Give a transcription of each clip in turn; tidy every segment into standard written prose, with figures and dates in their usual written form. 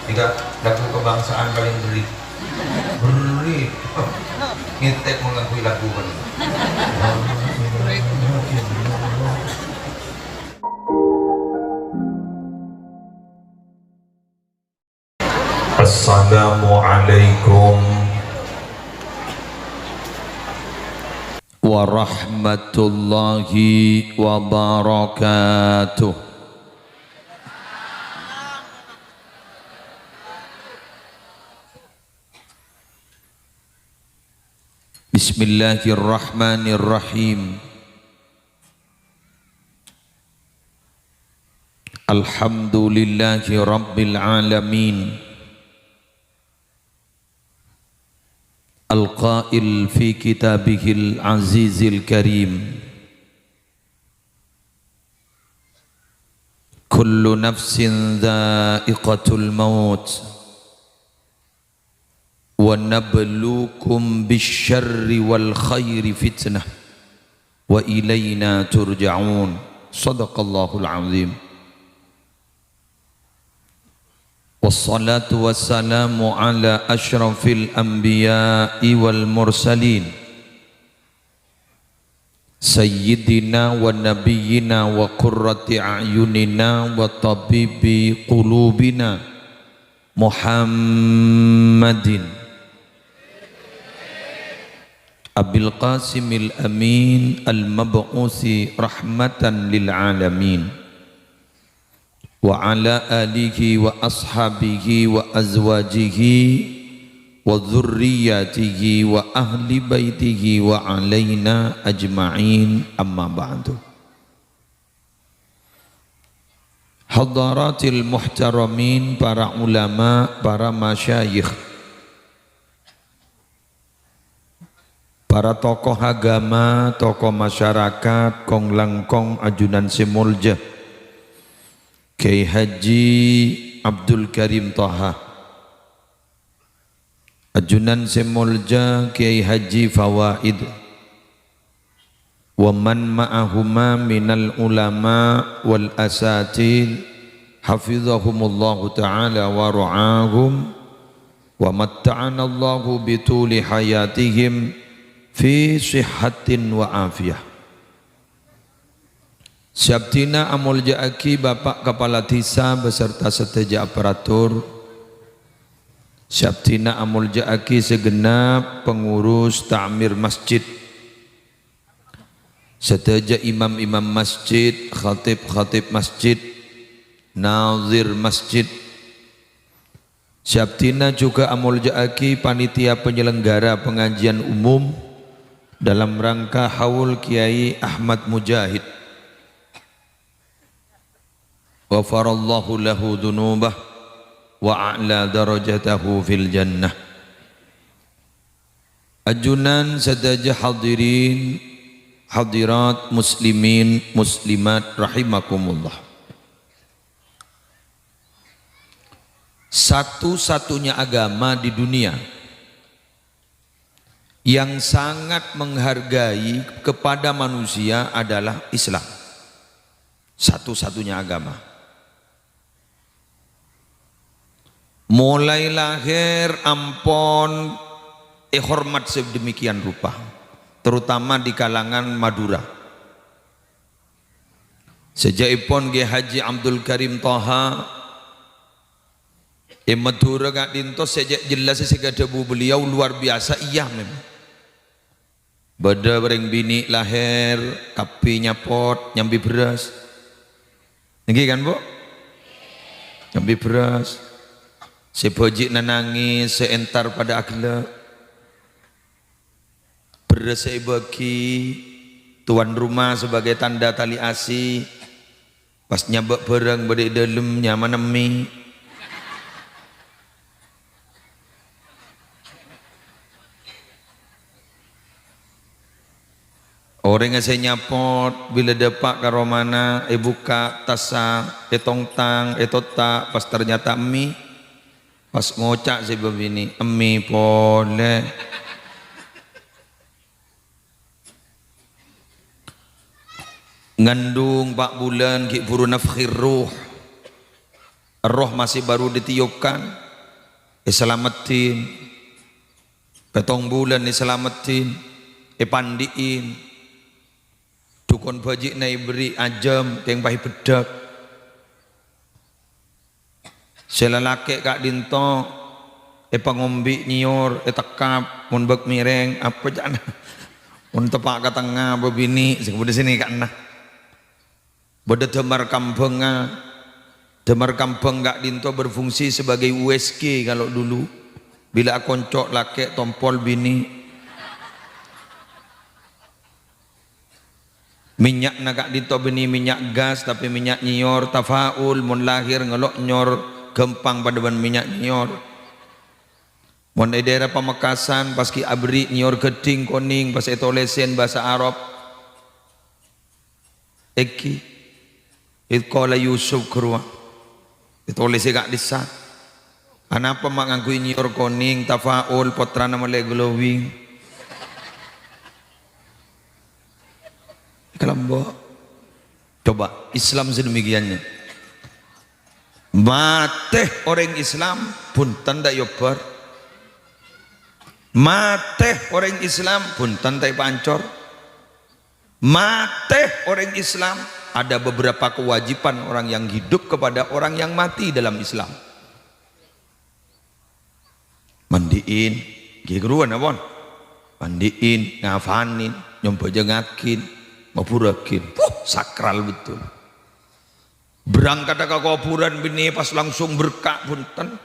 Jika lagu kebangsaan paling berit ngetek mengakui lagu paling. Assalamualaikum warahmatullahi wabarakatuh. Bismillahirrahmanirrahim. Alhamdulillahi rabbil alamin. Al-qail fi kitabihil azizil karim, kullu nafsin dha'iqatul maut wa nabluukum bisyarri wal khairi fitnah wa ilayna turja'un. Sadaqallahul azim. Wassalatu wassalamu ala ashrafil anbiya'i wal mursalin sayyidina wa nabiyyina wa qurrati a'yunina wa tabibi qulubina Muhammadin Abil Qasimil Amin al-mab'usi rahmatan lil alamin wa ala alihi wa ashabihi wa azwajihi wa dhurriyyatihi wa ahli baitihi wa alaina ajma'in, amma ba'du. Hadaratil muhtaramin, para ulama, para masyayikh, para tokoh agama, tokoh masyarakat, kong langkong ajunan simulja Kiai Haji Abdul Karim Thaha, ajunan simulja Kiai Haji Fawaid, wa man ma'ahuma minal ulama wal asatil hafizahumullahu ta'ala wa ra'ahum wa matta'ana Allahu bituli hayatihim fi sihhatin wa afiyah. Syabtina Amul Ja'aki, Bapak Kepala Desa beserta seteja aparatur, Syabtina Amul Ja'aki segenap pengurus ta'mir masjid, seteja imam-imam masjid, khatib-khatib masjid, nazir masjid. Syabtina juga Amul Ja'aki panitia penyelenggara pengajian umum dalam rangka haul Kiai Ahmad Mujahid. Ghafarallahu lahu dhunubah wa a'la darajatahu fil jannah. Ajunan sedaja hadirin hadirat muslimin muslimat rahimakumullah. Satu-satunya agama di dunia yang sangat menghargai kepada manusia adalah Islam. Satu-satunya agama. Mulai lahir ampon hormat sedemikian rupa, terutama di kalangan Madura. Sejaipun Kiai Haji Abdul Karim Thaha Madura gak dintos sejak jelas segadabu beliau luar biasa, iya memang. Bada bareng bini lahir, kapi nyapot, nyambi beras. Nggih kan, Bu? Nyambi beras. Sebojik nangis, seentar pada akhlak. Beras bagi tuan rumah sebagai tanda tali asih. Pas nyabak barang pada dalam nyaman nemi. Orang yang saya nyapot bila dapat karo mana buka tasa tong-tang tak pas ternyata mie, pas ngocak saya begini mie boleh ngandung 4 bulan ki buru nafkhir ruh roh masih baru ditiupkan, selamatin, petong bulan selamatin, pandiin, dukun bajik na beri ajam, keng pahi bedak, selalake kak dinto, pangombi nyior, tekap, mun bek mireng, apa jana, mun tepak ke tengah, bebini, sekemudian sini kak nah, beda demar kampungnya. Demar kampung gak dinto berfungsi sebagai USG kalau dulu bila koncok laki tompol bini minyak nak dinto bini minyak gas tapi minyak nyior tafaul mun lahir ngelok nyor gempang pada ban minyak nyior mun di daerah Pamekasan paski abri nyior geding koning pas etolesen bahasa Arab eki itqala Yusuf kerua ditulis gak disa anapa mak nganggu nyior koning tafaul potrana male glowing kelambo coba Islam sedemikiannya mate orang Islam pun tanda yobar mate orang Islam pun tanda pancor mate orang Islam ada beberapa kewajiban orang yang hidup kepada orang yang mati dalam Islam. Mandiin, gigruan apon. Mandiin, ngafanin, nyompajengakin, mapurakin. Sakral betul. Berangkat ke kuburan bini pas langsung berkah punten.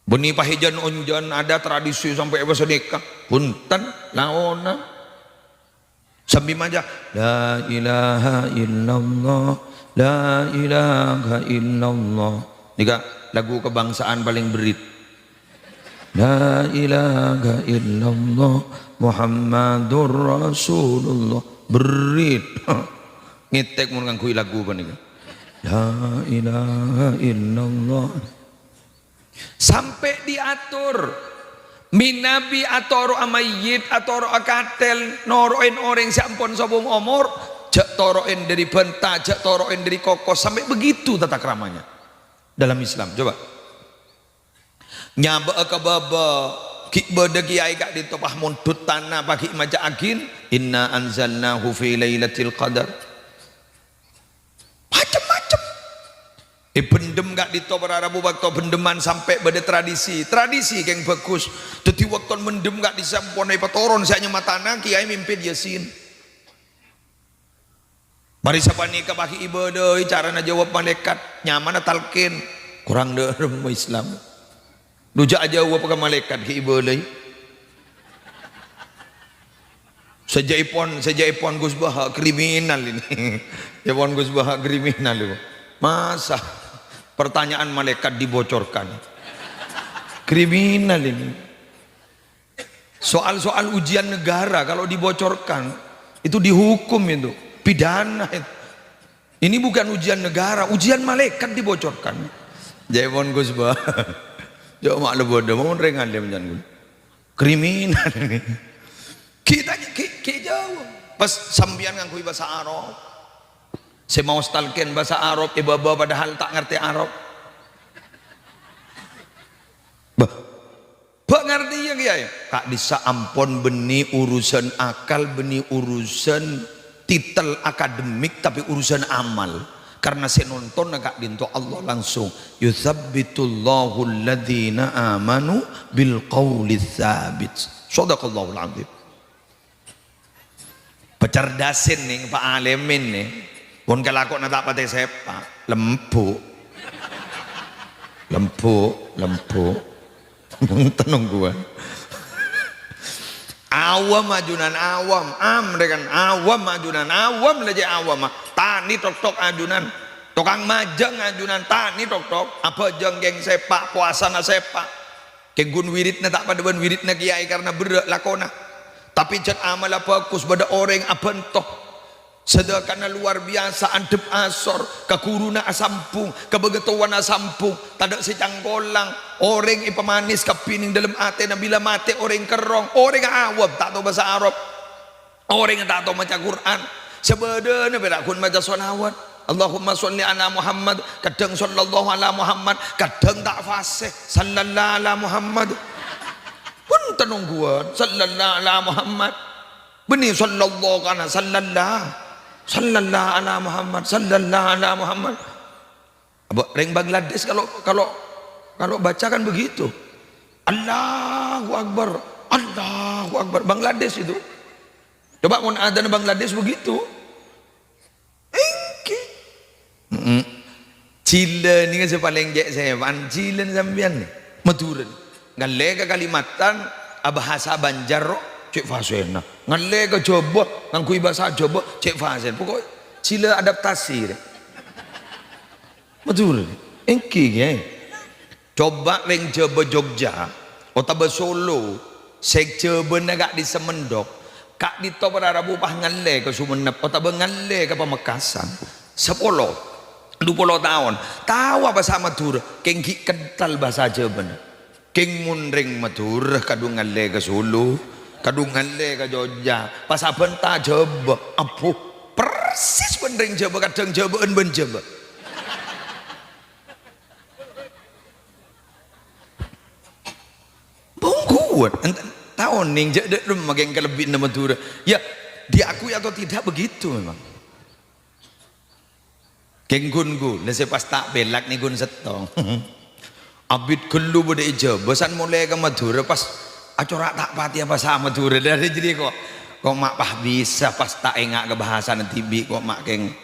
Beni pahijan onjan ada tradisi sampai sedekah punten laona. Sambil aja la ilaha illallah la ilaha illallah nika lagu kebangsaan paling berit la ilaha illallah Muhammadur Rasulullah berit ngitek mun nganggo lagu apa nika la ilaha illallah sampai diatur minabi atoro amayit atoro akatel noroin orang siampun sobong omor jak toroin dari benta jak toroin dari kokos sampai begitu tata keramanya dalam Islam. Coba nyaba ke baba ki beda kiai kak di topah muntut tanah pagi maja agin inna anzalnahu fi lailatul qadar macam-macam bendem gak dito berarabu waktu bendeman sampai pada tradisi yang bagus jadi waktu mendem gak disamponai petoron saya nyematana kiai mimpin yasin mari siapa nikah pakai ibadah cara jawab malaikat nyaman talqin kurang derem Islam rujak aja jawab ke malaikat ke ibadah sejaipon Gus Baha kriminal ini jaipon Gus Baha kriminal itu masa pertanyaan malaikat dibocorkan kriminal ini soal-soal ujian negara kalau dibocorkan itu dihukum itu pidana itu. Ini bukan ujian negara ujian malaikat dibocorkan jaipon Gus Bah jauh mak lebodo mau rengan dia menjangan kriminal ini kita jauh pas sambian ngangkui bahasa Arab saya mau stalken bahasa Arab baba padahal tak ngerti Arab bah ngerti ya kiai kak bisa ampon beni urusan akal beni urusan titel akademik tapi urusan amal karena saya nonton kak dinto Allah langsung yuthabbitullahu alladhina amanu bil qawli tsabit shadaqallahul azim pecerdasin nih Pak Alemin nih pun kelakon tak pati sepak lempuk tenung gua awam ajunan awam dengan awam ajunan awam leje awam tani tok ajunan tukang majeng ajunan tani tok apa jeng geng sepak puasa na sepak kegun wiridna tak pada ban wiridna kiai karena berat lakona tapi jan amal bagus pada orang abentoh sedekahna luar biasa antep asor kakuruna asampung kebegetuan asampung tadak si cangkolang orang pemanis kepining dalam ate nabila mate orang kerong orang awam tak tahu bahasa Arab orang tak tahu baca Quran sebenarnya berakun baca sholawat Allahumma sholli ala Muhammad, kadang sallallahu ala Muhammad, kadang tak fasih sallallahu ala Muhammad. Pun tenungguan sallallahu ala Muhammad. Benih sallallahu ala sallallahu ala Muhammad, sallallahu ala Muhammad. Orang Bangladesh kalau baca kan begitu. Allahu Akbar, Allahu Akbar. Bangladesh itu. Coba mau adzan Bangladesh begitu. Cila ni kan paling jek saya pan cila sampean ni Madura ngalega Kalimantan bahasa Banjar cek fasena ngalega Jawa ngangkui bahasa Jawa cek fasen pokok cila adaptasi Madura engki ge coba ring Jawa Jogja otabe Solo sek Jawa agak di Semendok kak di top Rabu pah ngalega Sumenep otabe ngalega Pamekasan 20 tahun tahu apa sama Madura keng kental bahasa Jawa keng munring Madura kadung ngalle ke Solo kadung ngalle ke Jogja pas abenta Jawa apuh persis munring Jawa kadang Jawaan ben Jawa bongkuat tahun ning jadi rumah keng kelebihan Madura ya diakui atau tidak begitu memang keng gun nasi pas tak belak nih gun setong abid gelu bude ijo bosan mulai ke Madura pas acara tak pati apa sama Madura dari jadi kok mak pah bisa pas tak engak ke bahasa nanti bi kok mak keng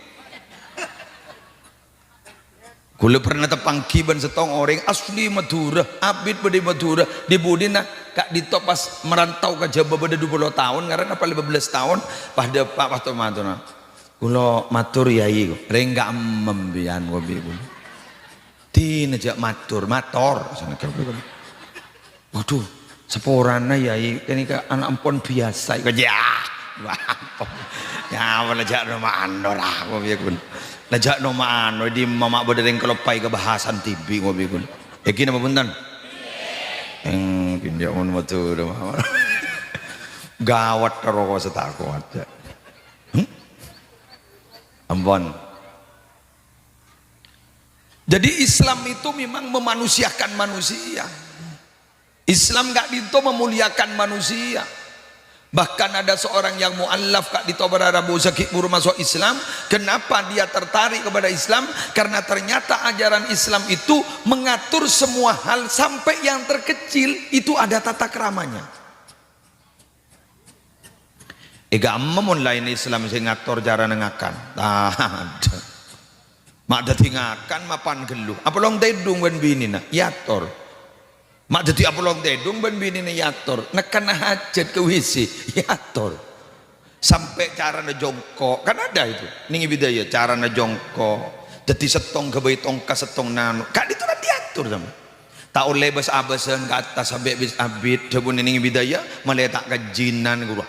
gula pernah tepangki ban setong orang asli Madura abid bude Madura di budina kak ditop pas merantau ke Jawa pada 20 tahun karena apa 15 tahun pada Pak Pastor Madura kulo matur yai renggak membian gobi kulo tinajak matur sana waduh seporana yai ini ke anak ampun biasa iku ya wala jak rumah andor gobi kulo najak rumah andor di mama bodeng kelopai ke bahasan tibi gobi kulo yakin apa punten kinjak mun matur gawat karo setako aja ampun. Jadi Islam itu memang memanusiakan manusia. Islam gak dito memuliakan manusia. Bahkan ada seorang yang mu'allaf kak dito berarabu sakit buru masuk Islam. Kenapa dia tertarik kepada Islam? Karena ternyata ajaran Islam itu mengatur semua hal sampai yang terkecil itu ada tata keramanya. Ega amun lain Islam sing ngatur cara nengakan. Ada. Mak dadi ngakan mapan gelu. Apalong tedung ben binina yator. Mak dadi apalong tedung ben binina yator. Nekan hajat ke WC yator. Sampai cara jongkok kan ada itu. Ning bidaya cara jongkok. Dadi setong ke bayi tongka setong nanu. Kak itu kan diatur sama. Tak oleh bas abasan ke atas sampai bis abid. Jabun ning bidaya meletak kejinan guru.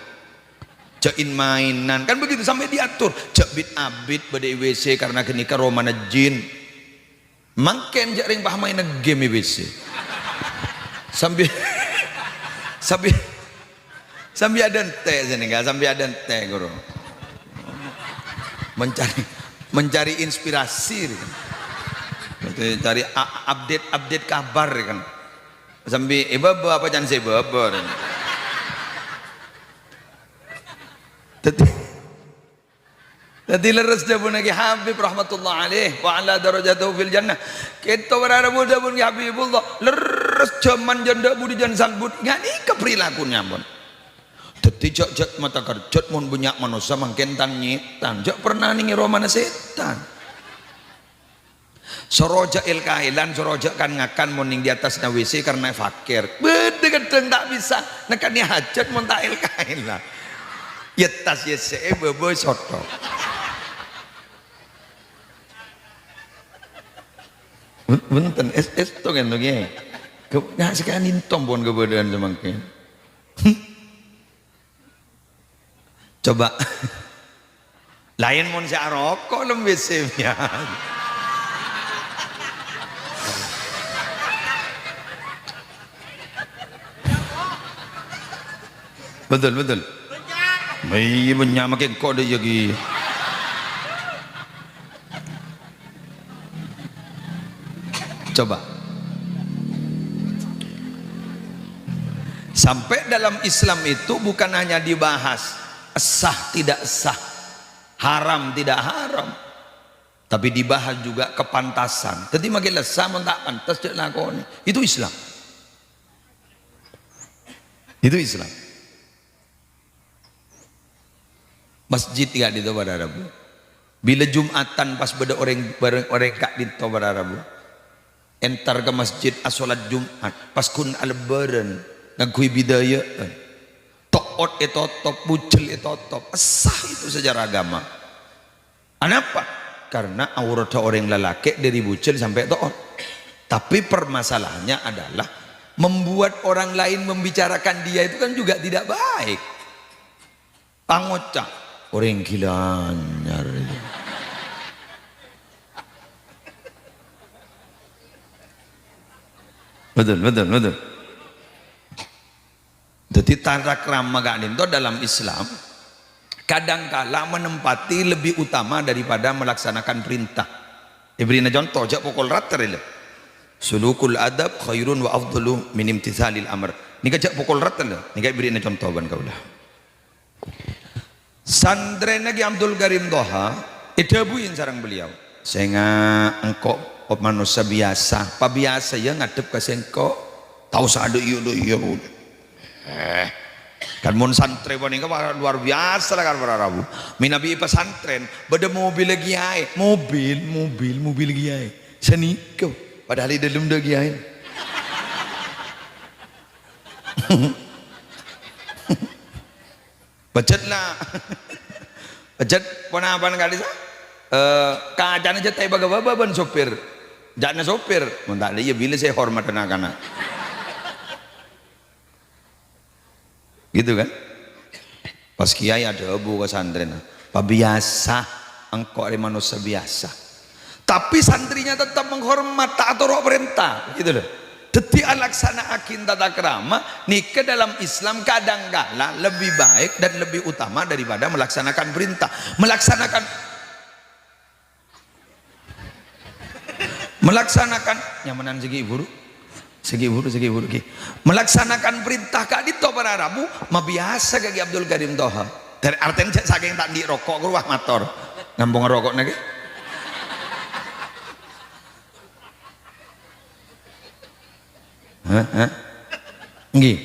Jain mainan kan begitu sampai diatur jak bit abid pada WC karena kenika romana jin mangken jak ring pah main game WC sambil ada teh sini enggak sambil ada teh guru mencari inspirasi kan. Cari update kabar kan sambil apa jangan saya babar Tadi leres jabun lagi Habib rahmatullah alaih wa ala darajatuhu fil jannah. Kita berharap jabun ki Habibullah leres jaman janda budi jan sambut ngani keperilakunya pun. Dadi jak mata kerjat mun bunyak manusia mangken tan nyitan. Jak pernah ningi romana setan. Soroja kailan soroja kan ngakan mun ning di atas na WC karena fakir. Bede kadang tak bisa nekani hajat mun tak kailan. Yetas yese bebo soto. Benten es to kan lagi. Nggak sekarang nintong pun keberadaan semakin. Coba lain mun sak rokok lembes ya. Betul. Iya banyak makin kode lagi. Coba. Sampai dalam Islam itu bukan hanya dibahas sah tidak sah, haram tidak haram, tapi dibahas juga kepantasan. Tadi makin sah tak pantas dia lakoni. Itu Islam. Itu Islam. Masjid gak di pada Rabu. Bila Jumatan pas beda orang kak di pada Rabu. Entar ke masjid asolat Jumat pas kun al-lebaran ngakui bidaya. To'ot etotop, bucel etotop. Sah itu sejarah agama. Kenapa? Karena aurat orang lelaki dari bucel sampai to'ot. Tapi permasalahannya adalah membuat orang lain membicarakan dia itu kan juga tidak baik. Pangocak orang gila nyari. Betul. Jadi tata krama itu dalam Islam kadangkala menempati lebih utama daripada melaksanakan perintah. Ibrina contoh jak pokol rater ile. Sulukul adab khairun wa afdalu min imtithalil amr. Ni jak pokol rater le. Ni ibrina contoh ban kaulah. Santren lagi Abdul Karim Toha edabuin sarang beliau. Senga engkau manusia biasa, apa biasa ya ngadep ke sengko tahu sadu iya kan mon santri paling luar biasa lah kan para Rabu minabi pesantren beda mobil lagi ay mobil lagi ay senikau padahal di dalam lagi ay budget lah budget ponapan kali sah keadaan aja tay baga-baga sopir jangan sopir mentak dia bila saya hormat anak-anak gitu kan pas kiai ada abu ke santren apa biasa engkau ada manusia biasa tapi santrinya tetap menghormat tak atur perintah gitu loh. Deti alaksana akin tata krama nikah dalam Islam kadang-kala lebih baik dan lebih utama daripada melaksanakan perintah. Melaksanakan nyamanan segi buru melaksanakan perintah kak di para Rabu mah biasa kaki Abdul Karim Toha dari artinya saking tak di rokok ke rumah motor ngambung rokok lagi nggih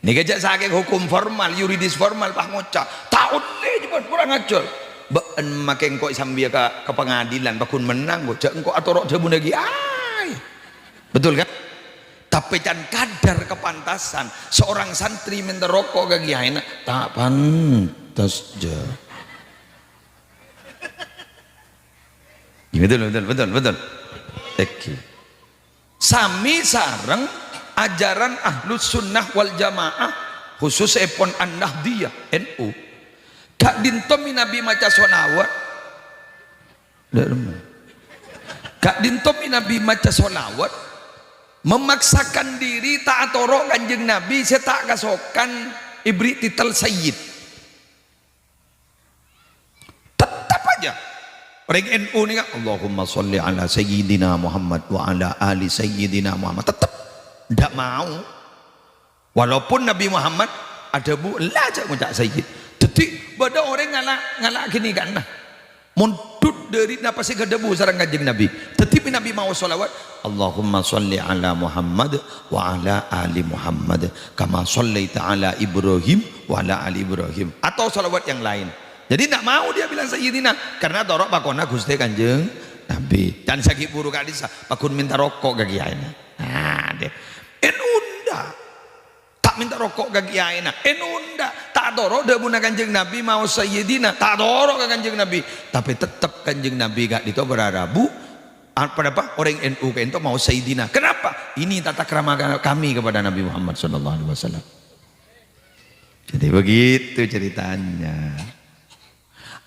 ini kejak saking hukum formal yuridis formal pak ngocak tahun ini cepat kurang ajar ben makin kok sambil ke pengadilan bakun menang kok engkau atau rok jamu lagi betul kan tapi kan kadar kepantasan seorang santri minta rokok ke kiai tak pantas je betul sami sareng ajaran ahlus sunnah wal jamaah khusus epon an-nahdiyah NU kak dintomi nabi maca solawat kak dintomi nabi maca solawat memaksakan diri tak atorok kanjeng Nabi saya tak kasokan ibri titel sayyid tetap aja orang NU ni kan Allahumma sholli ala sayyidina Muhammad wa ala ali sayyidina Muhammad tetap tidak mau walaupun Nabi Muhammad ada bu lah aja ngucap sayyid jadi pada orang ngalak gini kan mundut dari napa sih kedebu sarang kanjeng Nabi tetapi Nabi mau sholawat Allahumma sholli ala Muhammad wa ala ali Muhammad kama shollaita ala Ibrahim wa ala ali Ibrahim atau sholawat yang lain jadi tidak mau dia bilang sayyidina karena torok pakona gusti kanjeng Nabi dan sakit buruk hadis pakun minta rokok ke kiai nah deh enunda tak minta rokok ke kiai enunda tak dorok dia guna kanjeng Nabi mau sayyidina tak dorok ke kanjeng Nabi tapi tetap kanjeng Nabi gak itu berarabu apa orang NU ke itu mau sayyidina kenapa ini tata krama kami kepada Nabi Muhammad SAW jadi begitu ceritanya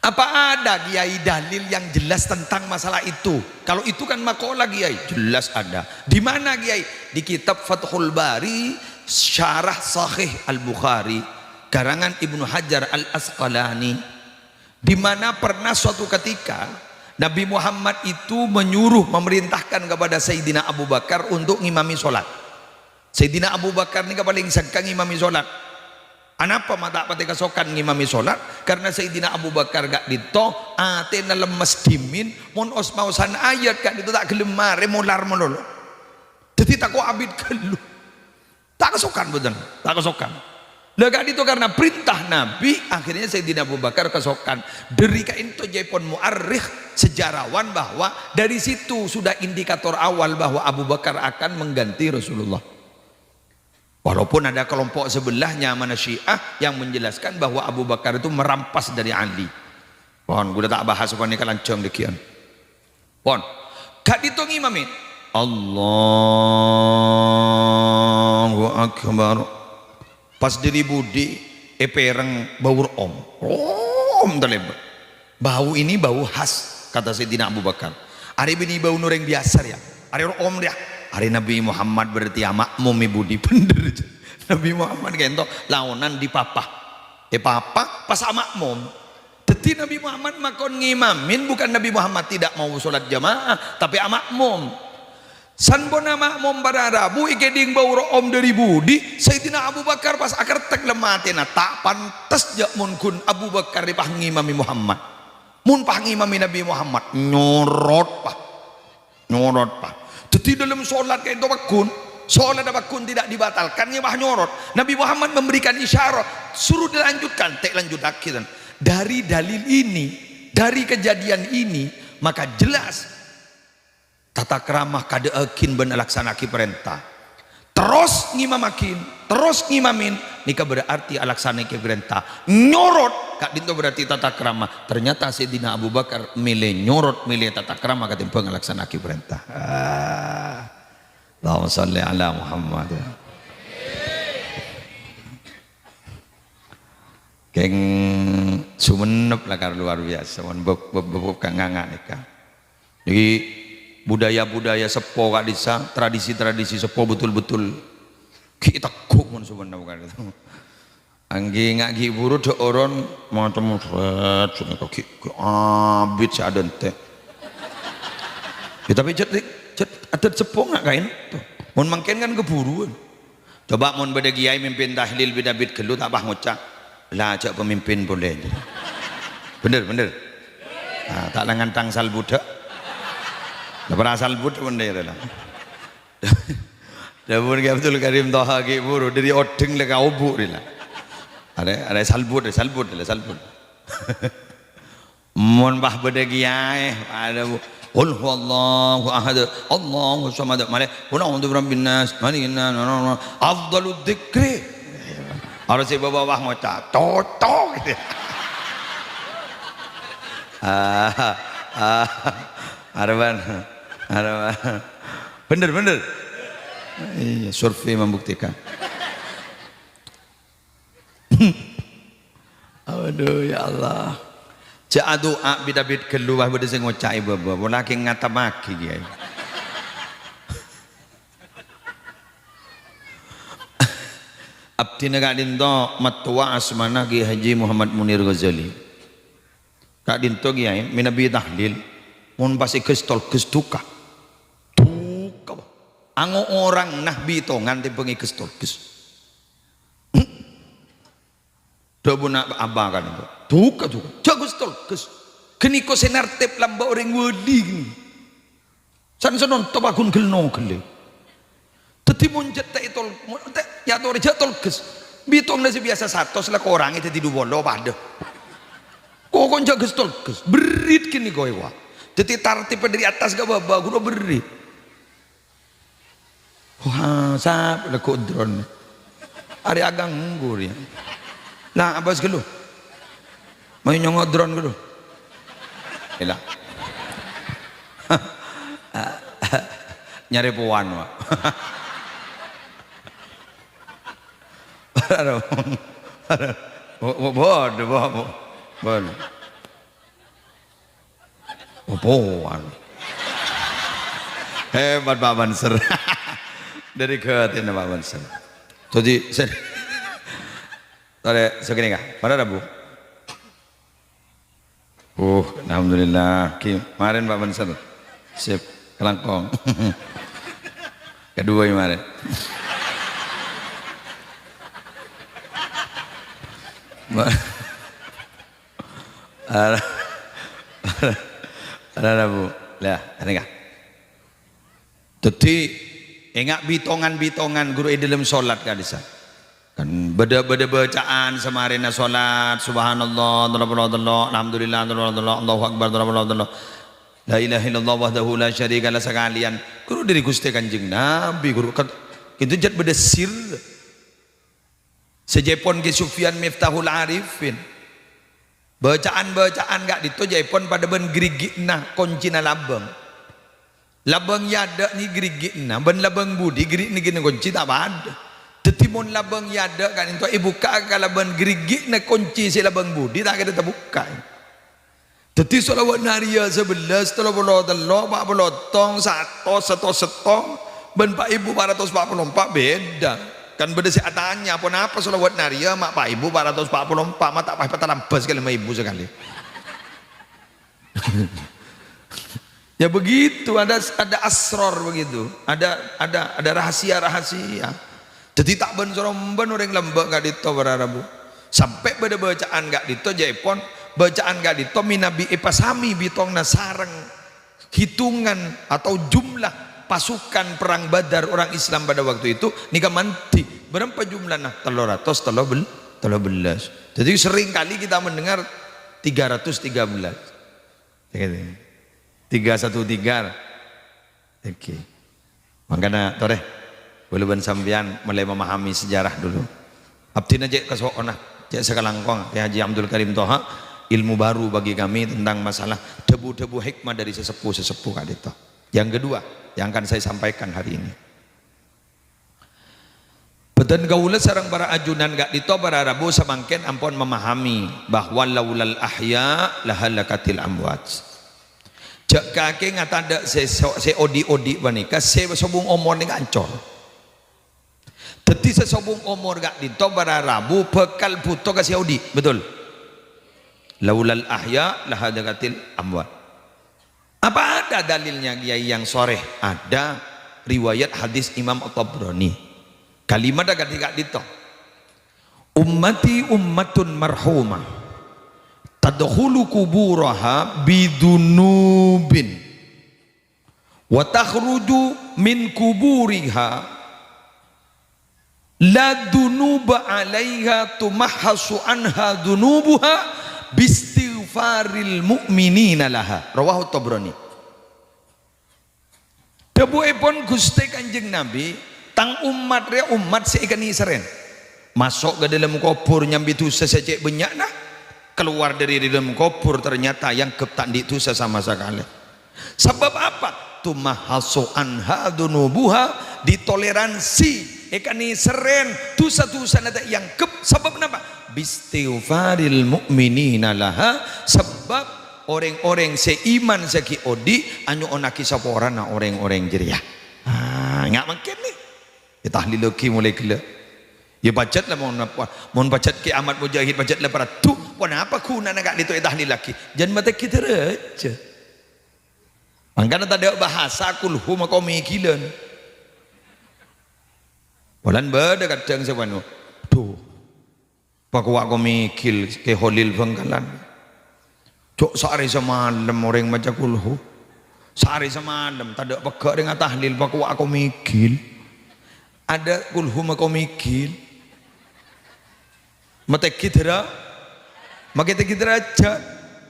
apa ada kiai dalil yang jelas tentang masalah itu kalau itu kan makola kiai jelas ada di mana kiai di kitab Fathul Bari syarah Sahih Al-Bukhari karangan Ibnu Hajar Al-Asqalani di mana pernah suatu ketika Nabi Muhammad itu menyuruh, memerintahkan kepada Sayyidina Abu Bakar untuk ngimami sholat. Sayyidina Abu Bakar ini paling sangka ngimami sholat. Anapa mata pati kasokan ngimami sholat? Karena Sayyidina Abu Bakar gak dito atena lemes dimin mon osmausan ayat gak dito tak gelemare molar menolo. Jadi tak kok abid kelu. Tak kasokan betul, tak kasokan. Lega itu karena perintah Nabi, akhirnya Sayyidina Abu Bakar kesokan. Derika itu jaipon muarrikh sejarawan bahwa dari situ sudah indikator awal bahwa Abu Bakar akan mengganti Rasulullah. Walaupun ada kelompok sebelahnya mana Syiah yang menjelaskan bahwa Abu Bakar itu merampas dari Ali. Pon, gue tak bahas apa ni kalancong dekian. Pon, kak itu ngimamin. Allahu Akbar. Pas diri budi epereng bau om terlebar. Bau ini bau khas kata Sayyidina Abu Bakar. Hari ini bau nureng biasa ya. Hari om dia. Hari Nabi Muhammad berarti makmum budi bener. Nabi Muhammad kento laonan di papa. Papa pas makmum. Jadi Nabi Muhammad makon ngimamin, bukan Nabi Muhammad tidak mau sholat jamaah, tapi makmum. Sanbona makmum pada Rabu ikeding bau om dari budi. Sayyidina Abu Bakar pas akar tek lematina tak pantas jak mun kun Abu Bakar dipah ngimami Muhammad. Mun pah ngimami Nabi Muhammad nyorot pah. Jadi dalam sholat kayak itu bakun, sholat bakun tidak dibatalkan, nyebah nyorot. Nabi Muhammad memberikan isyarat, suruh dilanjutkan, tek lanjut akhiran. Dari dalil ini, dari kejadian ini, maka jelas tata keramah kada akin ben alaksanaki perintah. Terus ngimamakin, terus ngimamin, nikah berarti alaksanaki perintah. Nyorot, kak dinto berarti tata keramah. Ternyata Sayyidina Abu Bakar milih nyorot, milih tata keramah katimpang alaksanaki perintah. Allahumma sholli ala Muhammad. Keng sumenep lah kar luar biasa, bebek kang nganga nikah. Jadi budaya-budaya sepo kak disa, tradisi-tradisi sepo betul-betul kita kumun sebenarnya bukan itu. Anggi ngaki buru de orang macam red, cuma kaki abis ada ente. Tapi cet ada sepo nggak kain? Mon mangken kan keburuan. Coba mon beda kiai mimpin tahlil beda bid kelu tak bah ngocak. Lah ajak pemimpin boleh. Bener. Nah, tak langan tang salbu dak. Lepas salbu dak bener lah. Dapur ke Abdul Karim Taha ke buru dari odeng le kau bu lah. Ada salbu. Mon bah beda kiai ada qul huwallahu ahad Allahu samad male qul a'udzu birabbin nas malikin nas afdalud dzikri. Harus si bawah ngocak totok gitu. Arban. Bener. Iya, survei membuktikan. Aduh ya Allah. Cak doa bidabit keluar beda sing ngocai baba, laki ngata maki dia. Abdi nak dinto matua asmana Ki Haji Muhammad Munir Ghazali. Kak dinto kiai minabi tahlil mun pasti kestol kestuka. Tuka. Ango orang nahbi to nganti bengi kestol kes. Dobuna abang kan itu. Tuka. Jago stol kes. Kini ko senartep lamba orang wedi gini. San tobakun gelno gele. Teti munjet tak itol, ya tor jatol kes. Bitong nasi biasa satu setelah korang itu tidur bolo pada. Kau konjak gestol kes, berit kini kau ewa. Jadi tartib dari atas gak baba, gua berit. Wah, sap lekuk drone. Hari agang nggur ya. Lah abas gelu. Mau nyongok drone gelu. Elah. Nyari puan wa. Bon. Puan. Hebat Pak Banser. Dari kehatin Pak Banser. Jadi segini kah? Mana ada bu? Alhamdulillah. Kemarin Pak Mansur. Sip, kelangkong. Kedua kemarin. Ada Bu. Lah, ada enggak? Jadi enggak bitongan-bitongan guru dalam salat ka disa. Kan beda-beda bacaan samarena salat subhanallah alhamdulillah Allahu akbar la ilaha illallah wahdahu la syarika lah sekalian guru dari Gusti Kanjeng Nabi guru itu jad beda sir sejepon ke Sufyan Miftahul Arifin bacaan-bacaan gak dito jepon pada ben gerigina kuncina labang yada ni gerigina ben labang budi gerig ni gina kunci tak ada tetimun labang yada kan itu ibu ka kalaban gerigina kunci si labang budi tak ada terbuka teti solawat naria 11 telah Allah pak pelotong satu ben pak ibu 444 beda kan beda si atanya apa solawat naria mak pak ibu 444 mak tak payah terlampas sekali sama ibu sekali ya begitu ada asror begitu ada rahasia jadi tak ben soromben orang lembek gak dito berarabu sampai pada bacaan gak dito jaipon bacaan gak dito minabi ipasami bitong na sarang hitungan atau jumlah pasukan perang Badar orang Islam pada waktu itu nikah manti berapa jumlahnya 313 jadi sering kali kita mendengar 313 313 oke makanya tore boleh ben sampean mulai memahami sejarah dulu abdina jek kasokona jek sekalangkong ya Haji Abdul Karim Toha ilmu baru bagi kami tentang masalah debu-debu hikmah dari sesepuh kadito. Yang kedua yang akan saya sampaikan hari ini beten gaula sareng para ajunan gak dito para rabu samangken ampun memahami bahwa laulal ahya lahalakatil amwat cek kake ngatada se odi banika se sobung omor ni gancor teti sesobung omor gak dito para rabu bekal puto ke odi betul laulal ahya lahadakatil amwat apa ada dalilnya kiai yang sore ada riwayat hadis Imam At-Tabrani kalimat agak dito ummati ummatun marhumah tadkhulu kuburaha bidunubin wa takhruju min kuburiha la dunuba alaiha tumahhasu anha dunubuha bistighfaril mu'minina laha rawahu Tabrani debuipun Gusti Kanjeng Nabi tang umat seikani seren masuk ke dalam kubur nyambi dosa secek benyakna keluar dari dalam kubur ternyata yang ketak itu sama sekali sebab apa tumahhasu anha dunubuha ditoleransi ikani seren dosa-dosa nada yang sebab kenapa bistighfaril mu'minina laha sebab orang-orang seiman seki odi anyu onaki saporana orang-orang jeria nggak mungkin nih ya tahlil lagi mulai gila ya bacot lah mohon bacot ki amat mujahid bacot lah para tu pun apa kuna nak dito tahlil lagi jangan mata kita reja makanya tak ada bahasa kulhu makomi kilan Walan beda kadang sewan tuh pakwa ko mikil ke holil bangkalan cok sehari semalam orang maca kulhu sehari semalam tak ada pegak dengan tahlil pakwa ko mikil ada kulhu mako mikil mate kidra makete kidra aja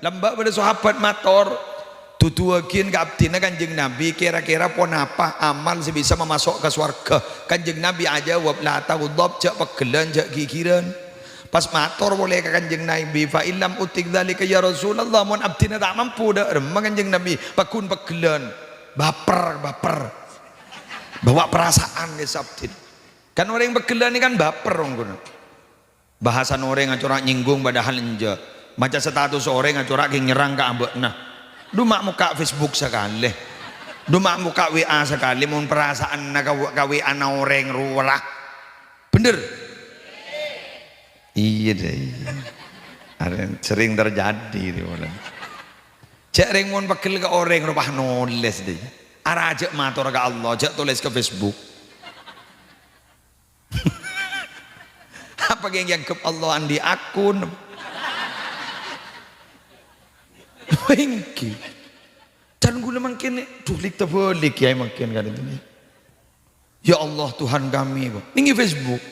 lambak pada sahabat mator tutuakin ke abdina Kanjeng Nabi kira-kira pun apa amal sebisa memasuk ke surga Kanjeng Nabi aja wabla ta'udhab jak pegelan jak kikiran pas mator boleh ke Kanjeng Nabi fa illam utik dzalika ya Rasulullah mun abdina tak mampu dah remang Kanjeng Nabi pakun pegelan baper bawa perasaan ke sabdin kan orang yang pegelan ini kan baper orang bahasan orang yang corak nyinggung padahal enja macam status orang yang corak nyerang ke ambek nah du mak muka Facebook sekali du mak muka WA sekali mau perasaan nak WA na orang rulah bener iya deh sering terjadi Jak ring mun pegel ke orang rupah nulis deh. Ara ajak matur ke Allah, jak tulis ke Facebook. Apa yang ke Allah andi akun. Bengki. Dan gula makin dulik terbalik ya makin kan itu. Ya Allah Tuhan kami, ini Facebook.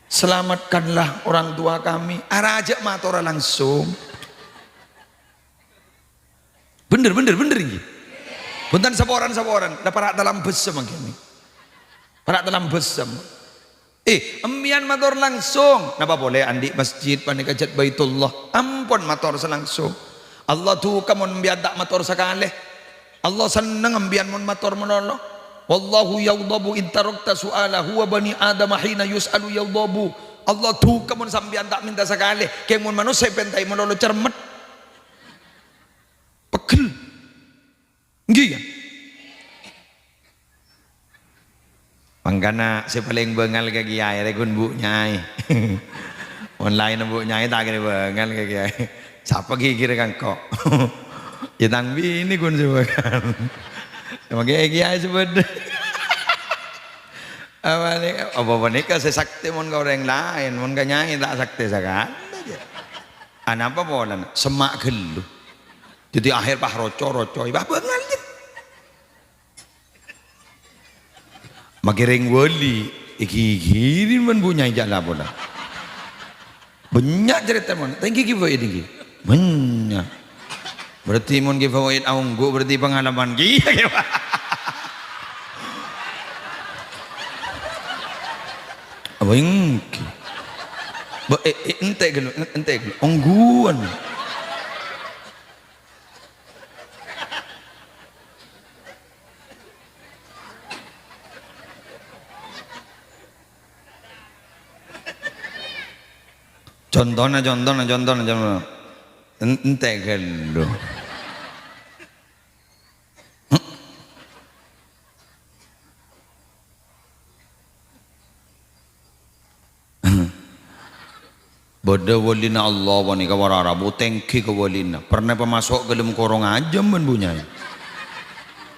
Selamatkanlah orang tua kami. Ara ajak matur langsung. Bener ini. Buntan saporan. Dah parak dalam besem makin. Parak dalam besem. Embian matur langsung. Napa boleh andi masjid panik ajat Baitullah. Ampun matur selangsung. Allah tuh kamu embian tak matur sekali. Allah seneng embian mun matur menolong. Wallahu yaghdabu in tarakta su'alahu wa bani adam hina yus'alu yaghdabu. Allah tuh kamu sambian tak minta sekali. Kayak mun manusia pentai menolong cermet. Pegel. Nggih kan? Mangkana si paling bengal ke kiai rekun bu nyai. Online bu nyai tak kira bengal ke kiai. Siapa kira kan kok? Ya tang bini kun sebakan. Sebagai kiai sebut. Apa nikah sesakti mon kau orang lain, mon kau nyai tak sakti sakan. Anak apa polan? Semak gelu. Jadi akhir pah roco, ibah bengal. Makiring wali, iki man punya jala bola. Banyak cerita mon. Thank you ini. Banyak. Berarti mon giveaway aunggu berarti pengalaman kita. Abang. Ente gelo. Ongguan. Contohnya. Ente gelo. Bada walina Allah wani kawarara butengki ke walina. Pernah pemasok gelem korong aja men bunyai.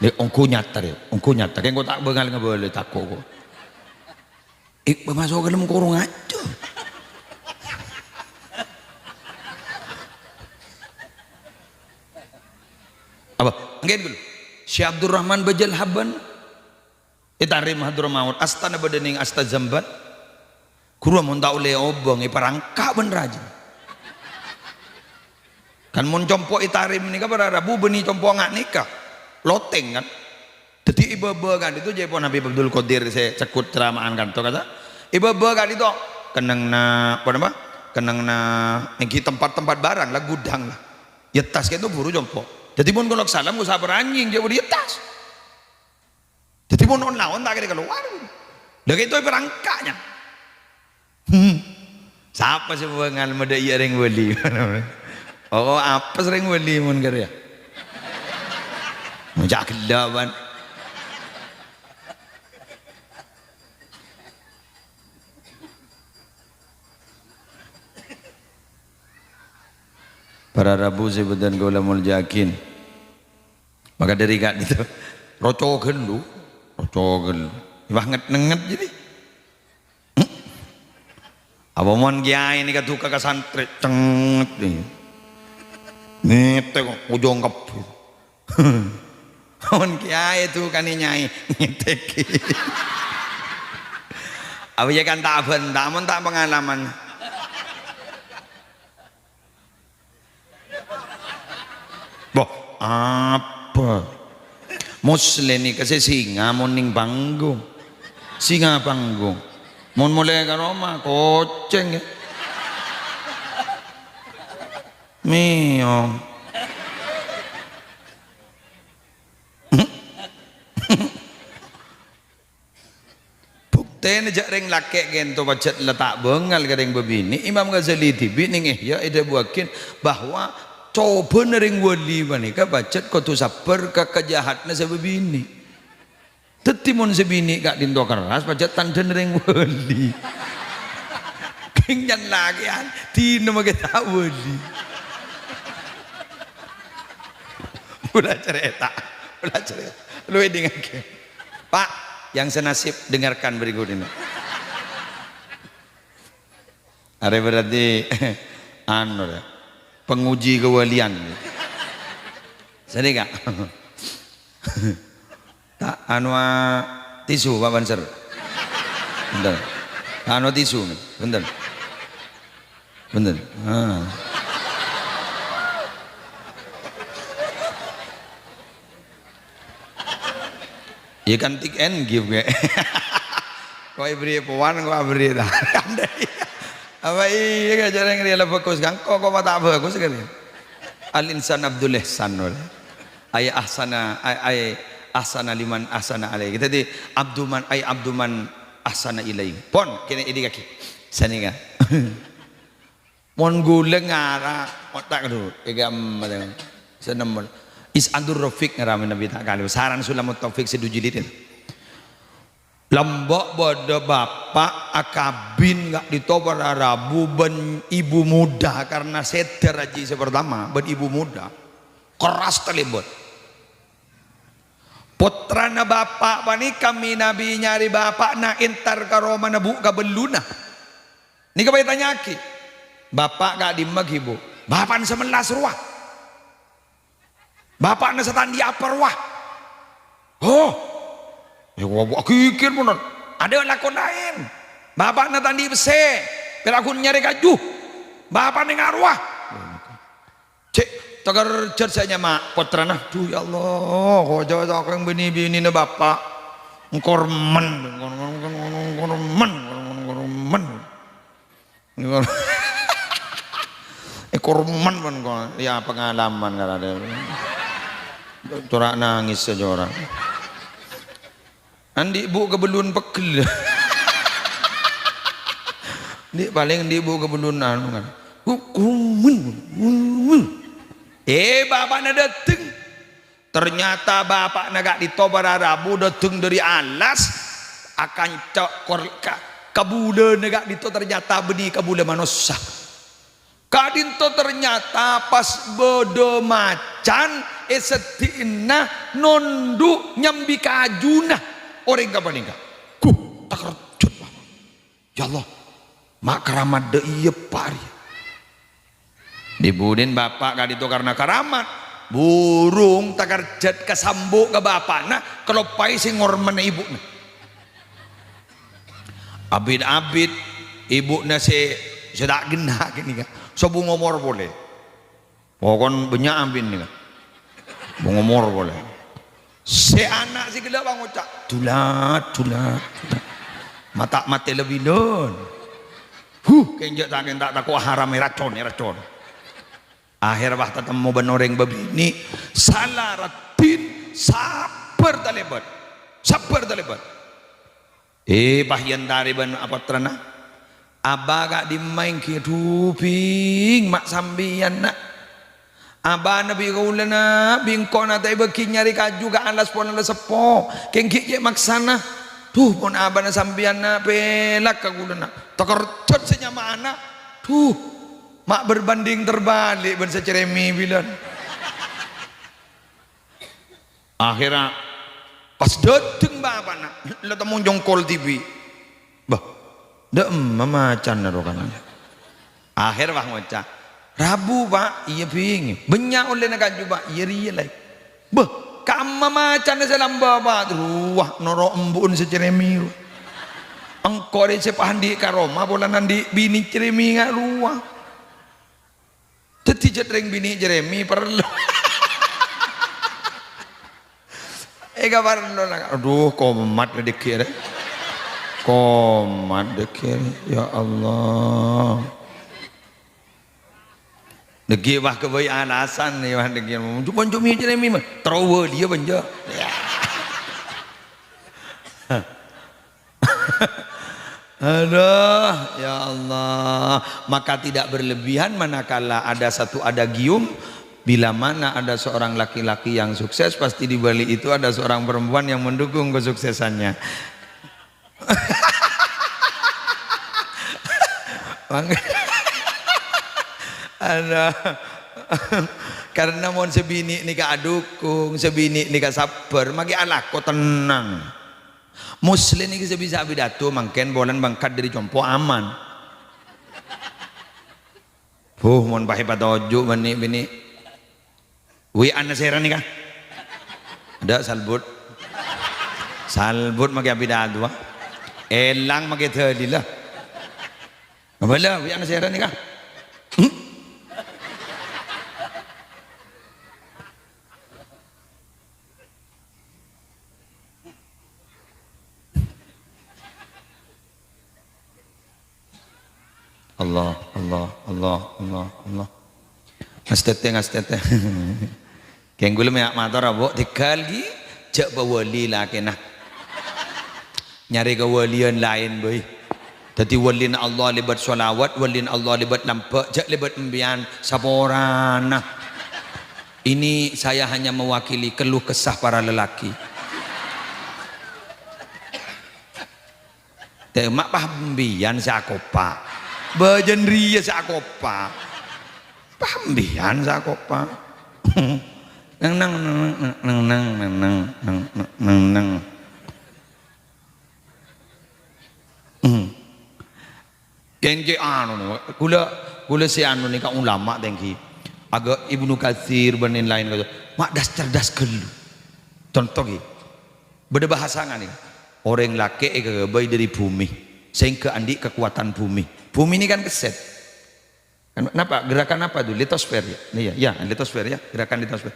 Dek ongko nyata. Kan kau tak bengal boleh takut kok. Pemasok gelem korong aja. Apa? Nggak dulu. Syekh Abdurrahman Bajal Haban. Itarim hadur maut astana badening asta zambat. Kurang mun tak oleh obong iparangka ben rajin. Kan mun compok itarim nikah pada bu beni compok ngak nikah. Loteng kan. Jadi iba-iba kan itu jadi pun Habib Abdul Qadir saya cekut ceramahan kan to kata. Iba-iba kan itu kenang na apa nama? Kenang na niki tempat-tempat barang lah gudang lah. Ya tas itu buru compok. Jadi pun kalau salam usah beranjing jauh di atas. Jadi pun on tak kira keluar. Lagi itu perangkanya. Siapa sih bengal meda iya ring wali? Oh apa sering wali mun kerja? Mujak lawan. Para Rabu sebutan Gaulamul Jakin. Maka dari kat itu rocogel lu, banget nenget jadi. Apa mon kiai ini katu kakak santri cenget nih. Tengok ujung kap. Mon kiai itu kan nyai ngetek. Apa ya kan tak benda, mon tak pengalaman. Boh, apa? Muslim ni kasi singa moning panggung. Singa panggung. Mon mulai ke Roma koceng ya. Mio. Bukti jak ring laki gento bacet letak bengal kering bebini Imam Ghazali tibi ning ya ida buakin bahwa coba nering wali manika bacet kau tu sabar ke kejahatnya sebebini. Tetimun sebini kak dinto keras bacet tanda nering wali. Nyan lagi an tino mageta wali. Udah cerita. Lu dengan Pak yang senasib dengarkan berikut ini. Ada berarti anu penguji kewalian. Sedih gak? Tak anu tisu Pak Banser. Bentar. Anu tisu, bentar. Ya kan tik and give kayak. Kau beri puan, kau beri dah. Apa iya cara yang dia fokus kan? Kau tak fokus sekali. Al insan Abdul Ihsan. Ayah ahsana liman ahsana alaih. Kita di abduman ahsana ilaih. Pon kini ini kaki. Sani kan. Mon guleng ngara otak dulu. Egam macam senam. Is andur Rafiq ngaramin Nabi tak kali saran Sulamut Taufik sedujilid lembok bodo bapak akabin gak ditobar Arabu ben ibu muda karena seder aja pertama ben ibu muda keras terlibat putrana bapak bani kami Nabi nyari bapak na intar karoma nabu kabeluna ini kau tanya ki bapak gak dimag ibu bapak semelas ruah bapak nasatan di apa wah oh ya gua kikir bener ada lakon lain bapak nasatan di bese pelakun nyari kaju bapak nengarwah cek tegar cersanya mak putrana tuh ya Allah kau jauh yang bini na bapak ngkormen korman pun ya pengalaman kan ada Turak nangis saja orang. Andi ibu kebelun pekel. Di paling di ibu kebelun anu kan. Bapak na dateng. Ternyata bapak na gak ditobar Arabu dateng dari alas akan kabula na gak dito ternyata benih kabula manusia. Kadinto ternyata pas bodo macan setina nondu nyambi kajuna orang kapan enggak tak kerjut ya Allah mak keramat de iya pari dibudin bapak kadito karena keramat burung tak kerjat kesambu ke bapak nah kalau pai sing ngormen ibu nah abid ibu na si sedak genah gini kan so bungomor boleh pokon banyak ambin nih kan bungomor boleh si anak si gila bang ucap tulat mata mati lebih don kenjak tak takut haram racun akhir waktu temu benoreng babini salah ratin sabar talebat bahian dari ban apa terana abah gak dimain kiduping mak sambian nak abah nabi kaulana bingkon atai beki nyari kaju gak alas pon alas sepo kengki je maksana tuh pon abah na sambian na pelak kaulana takercot senyama anak tuh mak berbanding terbalik ben seceremi bilan akhirnya pas dateng bapak nak lo temu jongkol TV bah dak macan narokan akhir wah ngocak Rabu pak iya ping banyak oleh nak kaju pak iya ria lagi beh kama macan salam bapak ruah noro embun seceremi engkau de sepahan di karoma bola nandi bini ceremi ngak ruah teti jetreng bini jeremi perlu kabar lo aduh komat dikira komat dekir ya Allah deki wah kebaik alasan nih wah dekir cuma cumi aja nih mah terowel dia benjo aduh ya Allah maka tidak berlebihan manakala ada satu adagium bila mana ada seorang laki-laki yang sukses pasti di balik itu ada seorang perempuan yang mendukung kesuksesannya. Ada karena mon sebini nikah adukung, sebini nikah sabar, magi alako tenang. Muslim ini bisa pidato mangken bolan bangkat dari compo aman. Mon pahe patojo bini. Wi ana sera nikah. Ada salbut magi pidato. Elang magi thadilah. Ngabala wi ana sera nikah. Allah. Ngastete. Keng gula me mator abo tikal gi jak bawali lah kenah. Nyari kewalian lain boy. Dadi walin Allah libat sholawat, walin Allah libat nampak, jak libat embian saporana. Ini saya hanya mewakili keluh kesah para lelaki. Mak paham sakopa. Bajan ria sakopa. Pambian sakopa. Nang. Kenje anu kula si anu ni ka ulama tengki. Agak Ibnu Katsir benin lain kata. Mak das cerdas gelu. Contoh ki. Beda bahasa ngani. Orang laki kegabai dari bumi sehingga andi kekuatan bumi. Bumi ini kan keset. Kenapa? Gerakan apa tuh? Litosfer ya? Ya, litosfer ya, gerakan litosfer.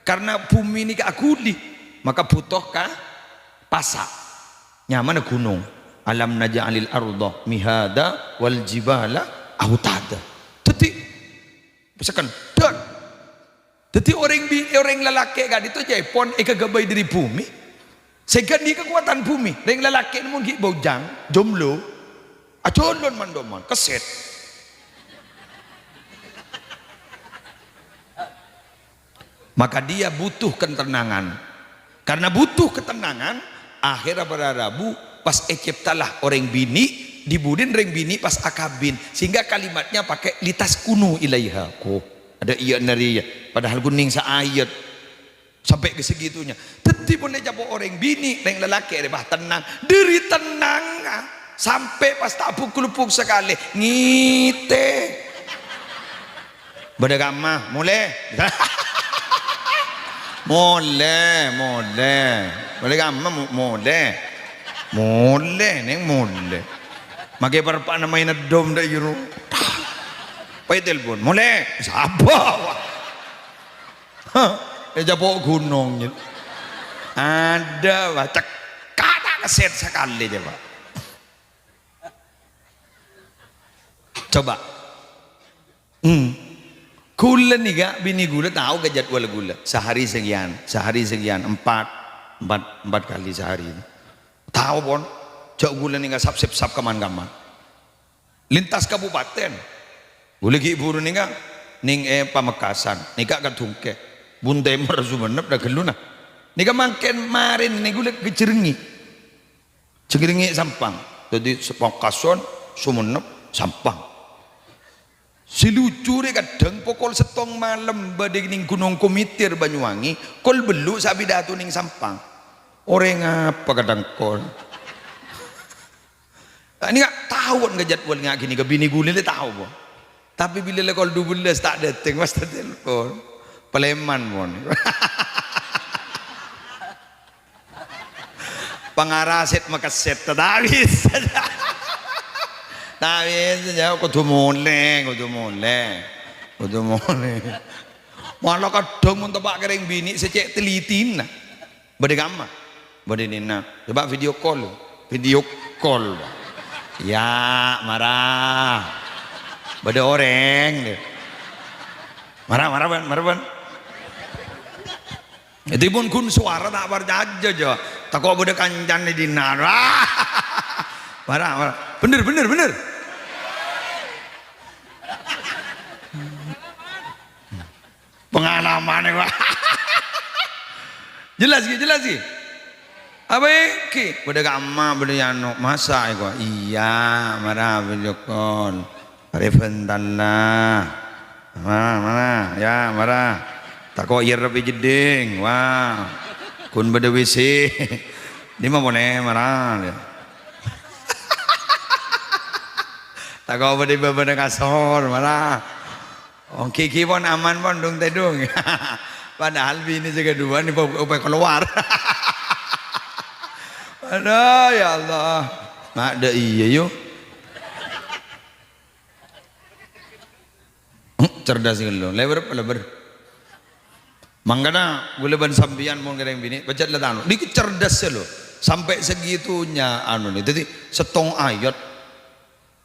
Karena bumi ini keaguli, maka butuh pasak. Nyaman gunung. Alam naja'alil arda mihada wal jibala autada. Jadi, misalkan dan. Jadi orang lelaki kan itu Jepon kegabai dari bumi. Sehingga di kekuatan bumi, ring lelaki mun gi bojang, jomblo, acolon mandoman, keset. Maka dia butuh ketenangan. Karena butuh ketenangan, akhirnya pada Rabu pas eciptalah orang bini, dibudin ring bini pas akabin, sehingga kalimatnya pakai litas kunu ilaiha. Ada iya nariya, padahal kuning sa ayat. Sampai ke segitunya. Teti pun dia jawab orang bini, orang lelaki bah tenang, diri tenang sampai pas tak pukul-pukul sekali ngite. Berdagama, mulai. Mulai. Berdagama, mulai. Neng mulai. Makai berapa namanya dom dah juru. Pai telepon, mulai. Siapa? Jabok gunung ada cek kata keset sekali coba. Gula nih gak bini gula tahu gak jadwal gula sehari sekian 4 kali sehari tahu pon cok gula nih gak sap kaman lintas kabupaten gula giburu nih gak ning Pamekasan nih gak Gadungke Bunte mer Sumenep dah geluna. Nika mangken marin niku lek Cirengi Sampang. Jadi Pamekasan Sumenep Sampang. Si lucu re kadang pokol setong malam badhe ning Gunung Komitir Banyuwangi, kol belu sak pidato ning Sampang. Orang apa kadang kol. Ini gak tahu nggak jadwal nggak gini ke bini gule tahu boh. Tapi bila lekol 12 tak dateng mas telepon. Peleman pun. Pangaraset makaset tadawis. Tawis saja kudu mulai. Malah kadang mun tepak kering bini secek telitin. Bade gamma. Bade nina. Coba video call. Ya, marah. Bade orang. Marah ban. Itu pun kun suara tak berjaja aja. Tak kau bude kancan di dinar. Marah. Bener. Pengalaman ya. Jelas sih. Apa iki? Beda gamma beda yano masa iko. Iya, marah video call. Reventanlah. Mana? Ya, marah. Tako iya rapi jeding. Wah. Kun beda WC. Di mana boleh marah. Tako beda kasor marah. Oh, kiki pun aman pun dong tedung. Padahal bini juga dua nih upaya keluar. Aduh ya Allah, ada iya yuk. Cerdas lo, lebar. Mangkana boleh ban sambian mau ngereng bini, baca lah tanu. Dikit cerdas lo, sampai segitunya anu nih. Jadi setong ayat,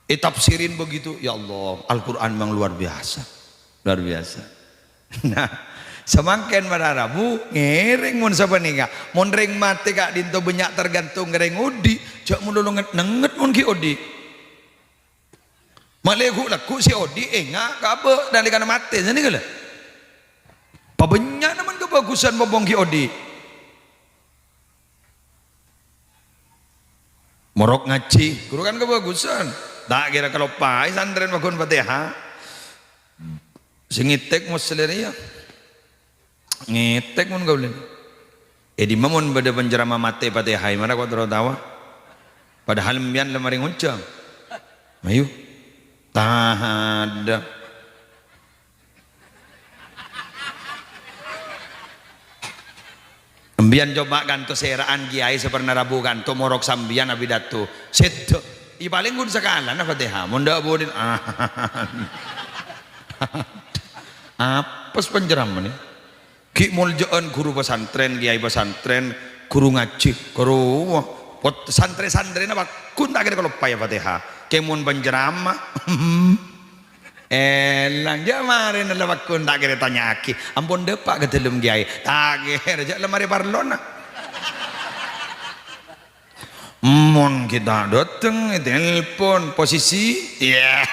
tafsirin begitu. Ya Allah, Al-Quran memang luar biasa. Nah, semangken pada Rabu ngereng mun sapa nika mun reng mate kak dinto banyak tergantung ngereng odi jak mun nenget mun ki odi maleku laku si odi enga kabe dan dikana mate sini kala pabenyak naman kebagusan bobong ki odi morok ngaji guru kan kebagusan tak kira kalau pai santren bakun Fatihah singitek musliria ngetek mun gaulin di mamun bada penjerama mate Fatihah mana kau tahu padahal mbian lemari nguncang ayo tahada mbian coba ganto seraan kiai seperna Rabu ganto morok sambian abidatu sedo i paling gun sakalan Fatihah mun ndak bodin apa penjeraman nih ki muljaan guru pesantren kiai pesantren guru ngaji guru santren apa kun tak kira kalau payah Fatihah kemun penjerama elang jamarin lah kun tak kira tanya aki ampun depak ke dalam kiai tak kira aja lemari parlona mon kita dateng telepon posisi ya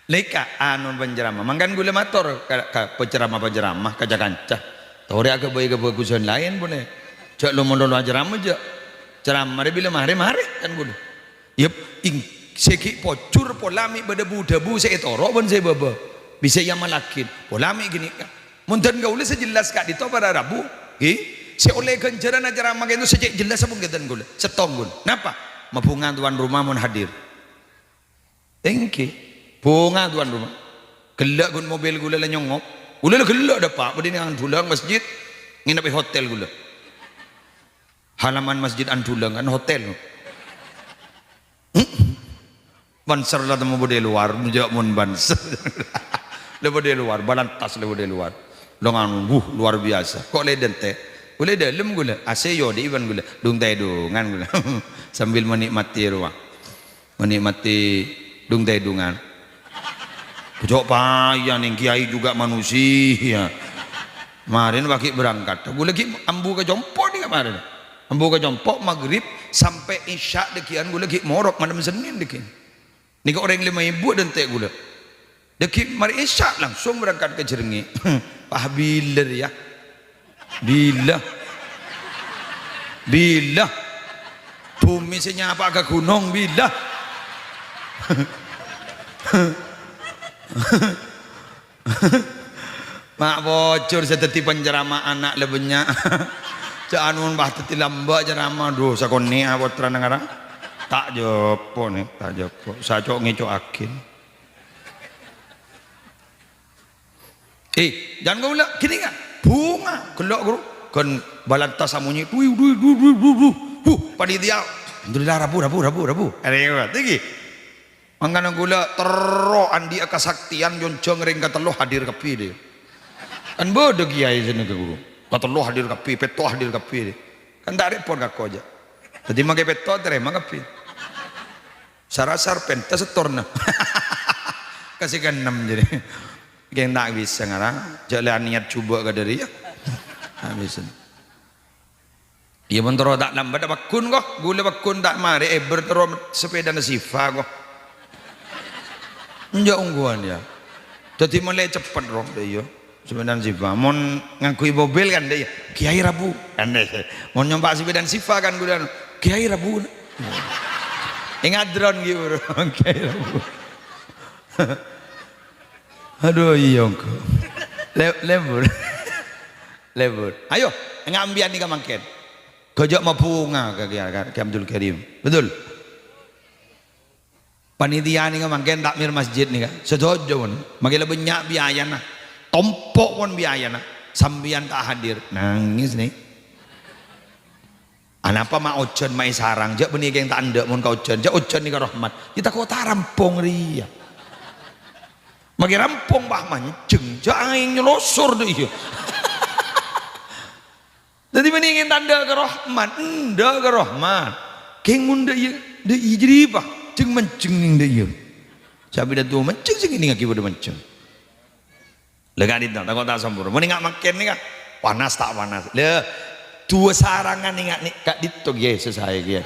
leka anu penceramah mangkan gula motor ke penceramah kaca kancah tore agak baik kebagusan lain boleh cak lo mau ceramah aja ceramah bila mari kan gula yep ing seki pocur polami pada debu saya toro pun saya baba bisa yang malakin polami gini munten gula sejelas kak dito pada Rabu si oleh kenceran ceramah itu sejak jelas pun kita gula setong gula napa mapungan tuan rumah mun hadir engke bunga tuan rumah gelak gun mobil gula lah nyongok gula lah gelak dah pak berdini Antulang masjid nginep di hotel gula halaman masjid Antulang kan hotel banser lah temu bodi luar menjawab mun banser lepas di luar balantas lepas di luar dengan luar biasa kok leden teh boleh dalam gula AC yodi iban gula dung teh dungan gula sambil menikmati ruang menikmati dung teh dungan Pojok payah nih kiai juga manusia. Kemarin wakil berangkat, gue lagi ambu ke Jompo nih kemarin. Ambu ke Jompo maghrib sampai isya dekian gue lagi morok malam Senin dekian. Nih ke orang 5.000 dan teh gue. Deki mari isya langsung berangkat ke Jerengi. Pah bila ya? Bila bumi senyapa ke gunung bila. Mak bocor seperti pencerama anak lebenya jangan bah teti lamba ceramah dosa koni abot terang ngarang tak jopo nih tak jopo sajok ngeco akin jangan kau bilang gini nggak bunga gelok guru kan balantas samunyi panitia alhamdulillah rabu ada tinggi mangkana gula terro andi akasaktian joncong ring katelo hadir kepi dia kan bodoh kiai sini ke guru katelo hadir kepi peto hadir kepi dia kan tak repot kakak aja jadi makai peto terima kepi sarasar pentas setorna kasihkan 6 jadi yang tak bisa ngarang jalan niat coba ke dari ya habis iya mentoro tak lambat bakun kok gula bakun tak mari bertero sepeda nasifa kok enggak ungguan ya jadi mulai cepat roh dia Sebenarnya Sifa mon ngakui mobil kan dia Kiai Rabu kan deh mau nyompak sebenarnya Sifa kan gue Kiai Rabu ingat drone gitu bro Kiai Rabu aduh iya kok lebur ayo ngambian nih kamangken gojok mau bunga ke Abdul Karim betul panitia nih kamangken takmir masjid nih kan sedojo pun makin banyak biaya nah tompok pun biaya nak sambian tak hadir nangis nih anapa mak ojen mai sarang jak benih yang tak andek mun kau ojen jak ojen nih rahmat kita kau tak rampung ria magi rampung bah manceng jak angin nyelosor deh iya jadi benih yang tanda ke rahmat ndak ke rahmat keng mun deh iya jadi apa ceng manceng nih deh iya sabi dah tu manceng sih ini ngaki pada manceng lega di tak tak sempurna mau nggak makan nih kan panas tak panas le dua sarangan nih nggak nih kak ditok ya selesai ya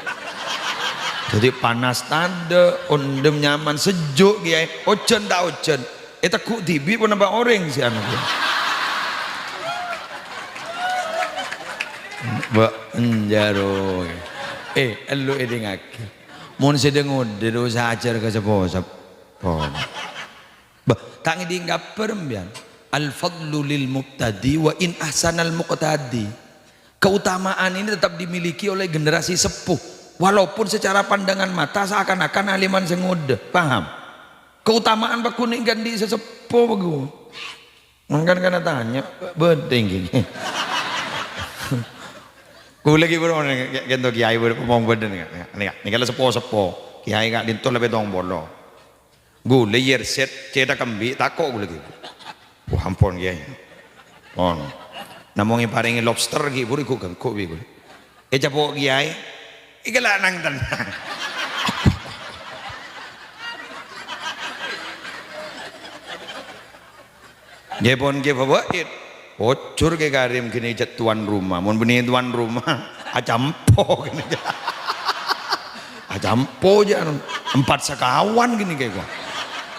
jadi panas tanda ondem nyaman sejuk ya ojen tak ojen itu ku tibi pun nampak orang sih anak ya mbak enjaro elu ini ngaki mau sedang ngode dosa ajar ke sepo bah tak ngidi nggak perembian al-fadlu lil muqtadi wa in ahsanal muqtadi keutamaan ini tetap dimiliki oleh generasi sepuh walaupun secara pandangan mata seakan-akan aliman sengude paham keutamaan pak kuning ganti sesepuh bagus mungkin karena tanya penting gini ku lagi bro gento kiai bro ngomong beden nih kalau sepuh kiai gak dintul lebih dong bolo gue layer set cetak kembi takok gue lagi wah ampun ya on namongi paringi lobster gitu buri ku gangko bi gue capok kiai ikala nang tenang jepon ke favorit bocor ke karim kini cat tuan rumah mon benih tuan rumah acampo gini acampo jangan 4 sekawan gini kayak gua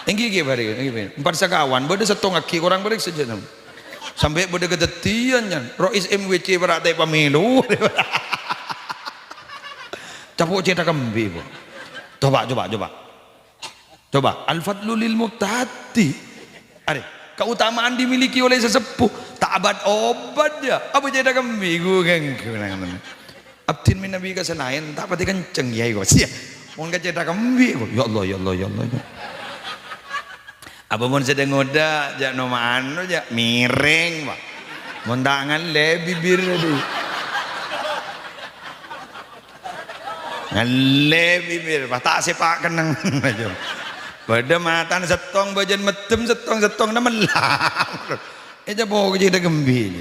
tinggi ke bari 4 sekawan bade setong aki orang balik saja sampai bade kedetian jan rois MWC beratai pemilu capok cetak kembi coba al-fadlu lil muqtadi are keutamaan dimiliki oleh sesepuh tak abad obat ya apa cetak kembi gua kan abdin min nabi keselain tak pati kenceng ya gua sia mau cetak kembi ya Allah ya Allah ya Allah apa pun sedang ngoda jak nama anu jak miring pak mau tangan le bibir tadi ngale bibir pak tak sepak kenang aja pada matan setong bajan metem setong nama lah aja bawa ke cetak kembi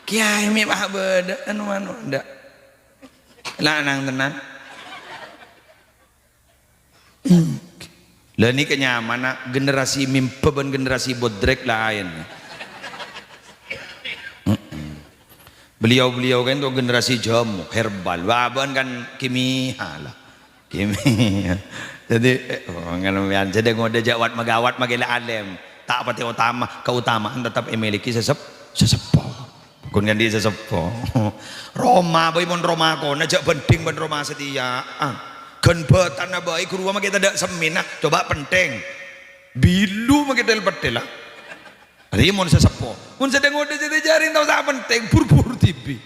kiai mi pak beda anu ndak lanang tenan lah ini kenyamanan generasi mimpen generasi bodrek lain beliau kan itu generasi jamu herbal waban kan kimia lah kimia jadi ngan jadi ngode jawat magawat magila alem tak pati utama keutamaan tetap memiliki sesepuh kun di sesepuh Roma boy mon Roma ko najak penting ben Roma setia kan betan baik rumah mah kita tidak seminah coba penting bilu mah kita lepetel lah hari mon sesepuh mun sedang ngode jadi jaring tahu tak penting burbur TV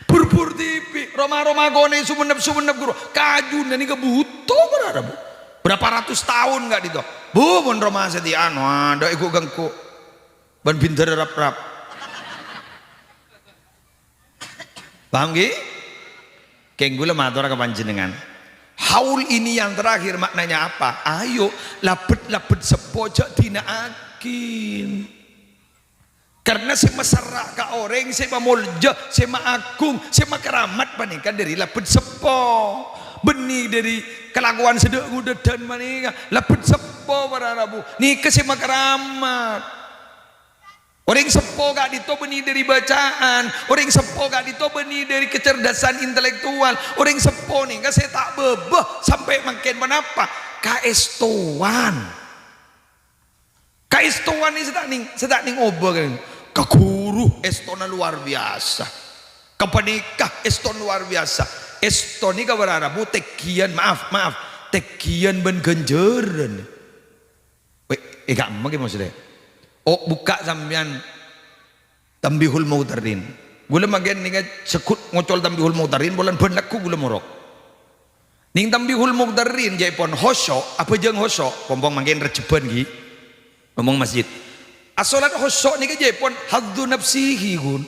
burbur TV Roma gone sumenep guru kaju nani kebutuh berapa ratus tahun nggak itu bu mon Roma setia anu ada ikut gangku ban pinter rap paham gak? Kenggula matur ke panjenengan. Haul ini yang terakhir maknanya apa? Ayo lapet sepojok dina akin. Karena sema serak ka orang, sema mulja, sema agung, sema keramat panika dari lapet sepo. Benih dari kelakuan sedek udedan manika lapet sepo para rabu. Nika sema keramat. Orang sepo gak ditobeni dari bacaan, orang sepo gak ditobeni dari kecerdasan intelektual, orang sepo nih gak saya tak bebeh sampai makin menapa kaestuan Kaistoan ini sedak ning obo kan. Ke guru estona luar biasa. Ke penikah eston luar biasa. Eston ini kabararabu tekian maaf tekian ben genjeren. Gak mau maksudnya. Oh buka sampean Tambihul Mautarin. Gula magen nih sekut ngocol Tambihul Mautarin bulan benlaku gula morok. Ning Tambihul Mautarin jai pon hoso apa jeng hoso pompong magen recepan gi. Ngomong masjid. Asolat hoso nih jai pon haddu nafsihi gun.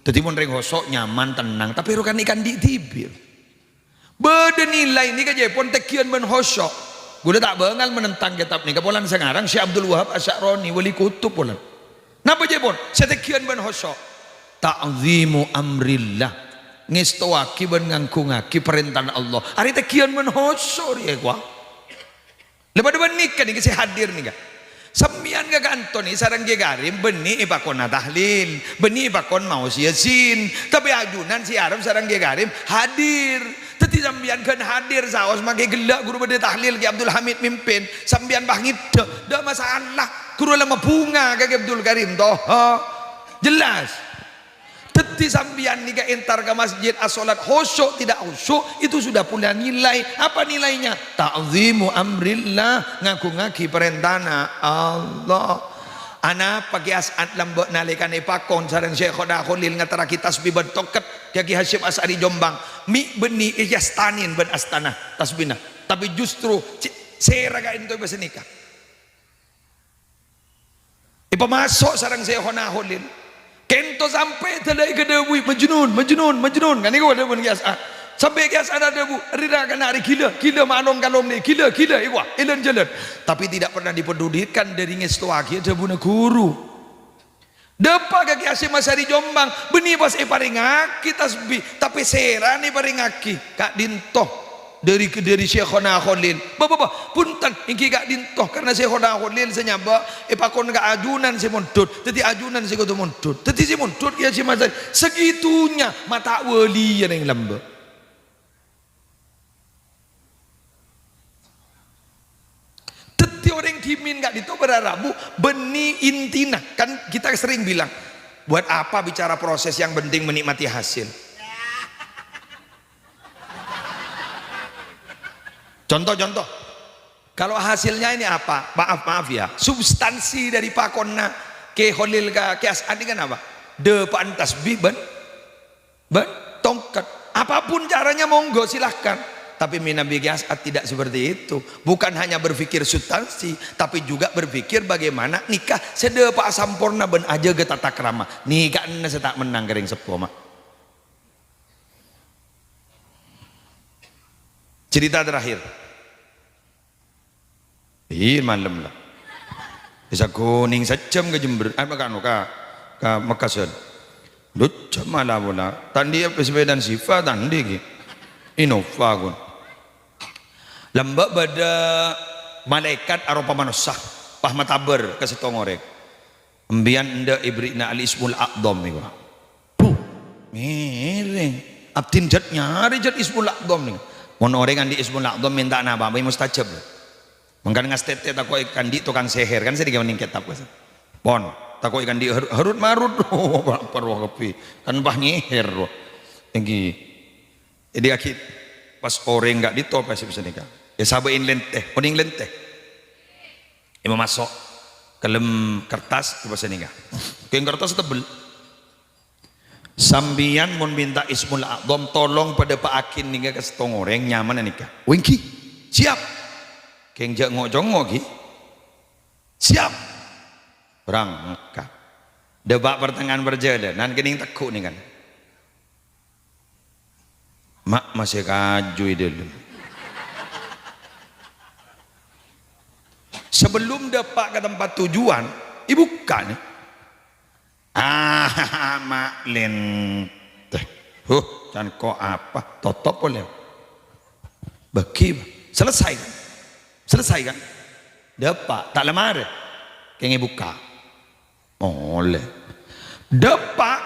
Tadi pon reng hoso nyaman tenang tapi rukan ikan di tibir. Beda nilai nih jai pon tekian ben hoso. Gula tak bengal menentang kitab ni kapolan sekarang Syekh Abdul Wahab Asy'arani wali kutub polan. Napa jebon? Setekian ban hoso. Ta'zimu amrillah. Ngestoaki ben ngangkungaki perintah Allah. Ari tekian ban hoso riye kwa. Lepas depan nikah ni kasi hadir nih ka. Sambian ka kanto ni sarang gegarim beni ipakon tahlil, beni ipakon mau yasin. Tapi ajunan si Arab sarang gegarim hadir. Teti sambian kan hadir saos make gelak guru bade tahlil ki Abdul Hamid mimpin sambian bangit dah masalah guru lama bunga ke Abdul Karim toh jelas teti sambian ni ka entar ke masjid as-salat khusyuk tidak khusyuk itu sudah punya nilai. Apa nilainya? Ta'zimu amrillah, ngaku-ngaki perintahna Allah. Ana pagi as'ad lambok nalikan ipakon sareng Syekh Khoda Kholil ngataraki tasbih bentoket Ki Hasyim Asy'ari Jombang mi beni ijastanin ben astana tasbihna tapi justru seraga itu bahasa nikah ipa masuk sareng Syekh Khoda Kholil kento sampai tadai ke dewi majnun kan iku ada ben ki as'ad sampai ki as'ad ada bu rida kana ari gila manong kalom ni gila iku ilen jalan tapi tidak pernah dipedulikan dari ngestoaki ada buna guru. Depa kaki Hasyim Asy'ari Jombang beni pas paringaki tasbih tapi serani paringaki kak dintoh dari Syekh Khoda Kholil bapak punten ingki kak dintoh karena Syekh Khoda Kholil senyaba pakon kak ajunan si mundut jadi ajunan si kudu mundut jadi si mundut ya si Asy'ari segitunya mata wali yang lamba orang dimin gak itu berarabu beni intina kan kita sering bilang buat apa bicara proses yang penting menikmati hasil. Contoh kalau hasilnya ini apa maaf ya substansi dari pakonna ke Kholil ke As'ad kan apa depan tasbih ben tongkat apapun caranya monggo silahkan. Tapi Nabi As'ad tidak seperti itu. Bukan hanya berpikir substansi, tapi juga berpikir bagaimana nikah sedepa sampurna ben aja ge tata krama. Nikah ena setak menang kering sepo mak. Cerita terakhir. Malam lah. Bisa kuning secam ke Jember. Apa kan ke Makassar. Lucu malah bola. Tandi apa sepedan sifat tandi ki. Innova gun. Lembak pada malaikat arupa manusia pahmataber ke setongorek embian enda ibrina al ismul aqdam nih miring abdin jat nyari jat ismul aqdam nih mon orang di ismul aqdam minta napa bayi mustajab mengkan ngastete tako ikan di tukang seher kan sedikit meningkat apa pon tako ikan di harut marut perwah kepi kan bah nyeher tinggi jadi akhir pas orang enggak ditop pasti bisa nikah ya sabain lenteh kuning lenteh ima masuk kelem kertas ke bisa nikah kain kertas tebel sambian mun minta ismul a'dham tolong pada Pak Akin nikah ke setong orang nyaman nikah wingki siap kain jak ngojong ki siap berangkat debak pertengahan berjalan nan kening tekuk nih kan mak masih kaju dulu sebelum dapat ke tempat tujuan ibu kan mak lenteh dan kok apa totop boleh bagi selesai kan dapat tak lemar kayaknya buka oleh dapat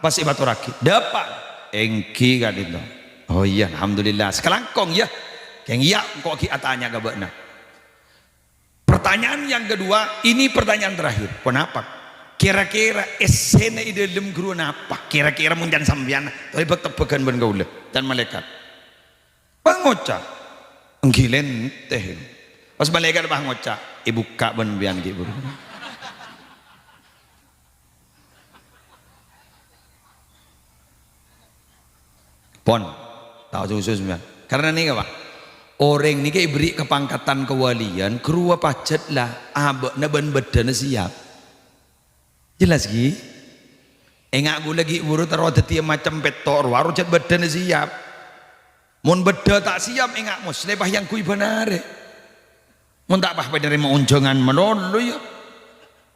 pasti batu raki dapat engki kan itu. Oh iya, alhamdulillah. Sekelangkong ya. Keng iya kok ki atanya gabakna. Pertanyaan Pertanyaan yang kedua, ini pertanyaan terakhir. Kenapa? Kira-kira esene di dalam guru apa? Kira-kira munjan sambian, tapi tebak-tebakan ben gaula dan malaikat. Pangoca, enggilen teh. Pas malaikat pangoca, ibu kak ben bian gitu. Pon, tahu khusus sembilan. Karena nih Pak, orang ini kayak beri kepangkatan kewalian, keruah pacet lah, abek naban badan siap. Jelas gi? Engak gue lagi buru taruh tiap macam petor, waru cat badan siap. Mun beda tak siap engak mus, lebah yang kui benar. Mun tak apa dari mau unjangan menolo ya.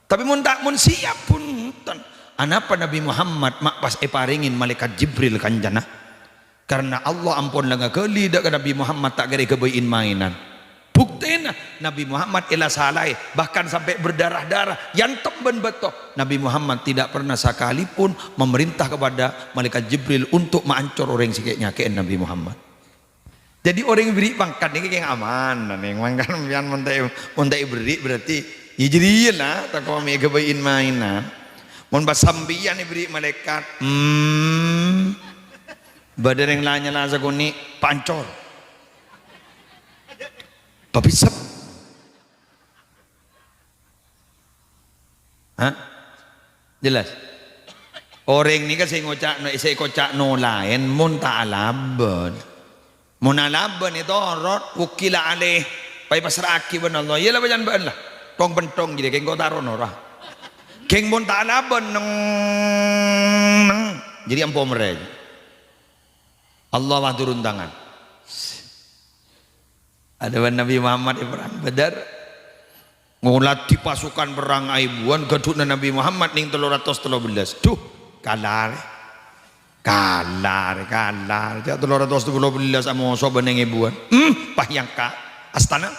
Tapi mun tak mun siap pun, anapa Nabi Muhammad mak pas paringin malaikat Jibril kanjana. Karena Allah ampun langa kali dak Nabi Muhammad tak gari kebain mainan. Buktinya Nabi Muhammad ila salai bahkan sampai berdarah-darah yang temben betul. Nabi Muhammad tidak pernah sekalipun memerintah kepada malaikat Jibril untuk mengancur orang sikitnya ke Nabi Muhammad. Jadi orang yang beri pangkat ini kayak aman, nih mangkan pian montai beri berarti ya jadi lah tak kau mega kebain mainan. Mon pas sambian beri malaikat, badan yang lainnya lah saguni pancor. Papisap. Hah? Jelas. Orang ni kan saya kocak no lain mun ta'alaban. Mun alaban itu orot wukila alih pai pasraki ben Allah. Yalah bajan ben lah. Tong pentong jadi keng kota ronora. Keng mun ta'alaban neng jadi ampo mereka. Allah wah turun tangan. Ada Nabi Muhammad di perang Badar ngulat di pasukan perang aibuan gedukna Nabi Muhammad ning 313 duh kalar cak 313 amoso beneng ibuan pahyangka astana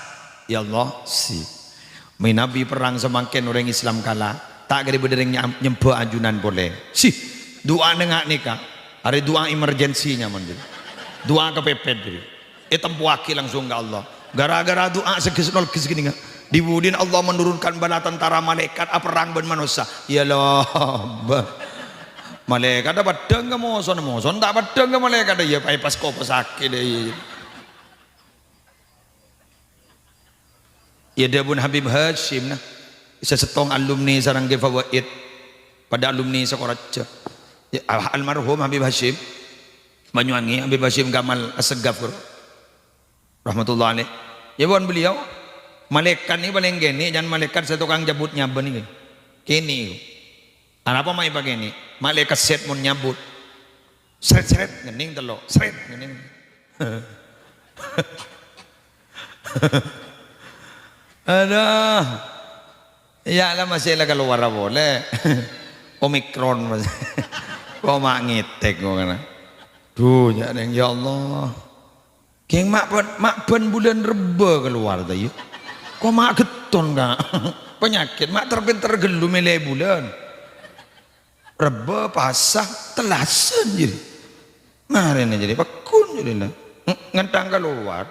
ya Allah si Nabi perang semakin orang Islam kalah tak gede bedereng nyembah ajunan boleh si doa nengak nikah ada doa emergensinya mandir doa kepepet diri tempuh wakil langsung ke Allah gara-gara doa segesnol kesegini dibudin Allah menurunkan bala tentara malaikat perang ben manusia ya Allah malaikat ada pedang ke moson tak pedang ke malaikat ya pas kau pesakit deh ya dia pun Habib Hashim nah sesetong alumni sarang fawaid pada alumni sekolah ya, almarhum Habib Hashim Banyuwangi Habib Hashim Gamal Assegaf rahmatullah alaih ya bukan beliau malaikat ini paling gini jangan malaikat saya tukang jabut nyabun ini kini apa mai pakai ini malaikat set mun nyabut seret ngening telo seret ngening aduh ya lah masih lah keluar boleh omikron masih kok mak ngitek kok kana duh ya Allah keng mak ben bulan reba keluar tadi. Kok mak geton kak? Penyakit mak tergelu mele bulan. Reba pasah telasan jadi. Mari jadi pekun jadi lah. Ngentang keluar.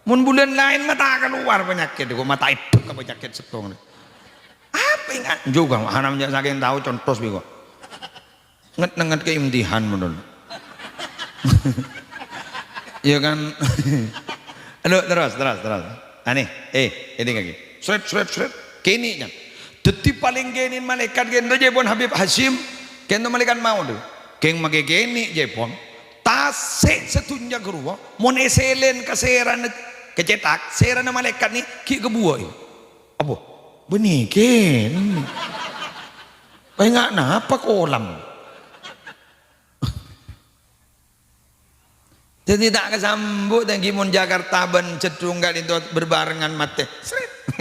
Mun bulan lain mata keluar penyakit. Kok mata itu ke penyakit setong. Apa ingat juga hanamnya saking tahu contos bego. Nget ke imtihan menurut. Ya kan aduh terus aneh ini lagi seret kini kan deti paling genin malaikat gen jepon Habib Hashim kendo malaikat mau tuh keng make geni jepon tasik setunja keruah mon eselen keseran kecetak seran malaikat nih ki kebuah apa benih gen enggak napa kolam jadi tak kesambut dan gimun Jakarta ben cedunggal itu berbarengan mate seret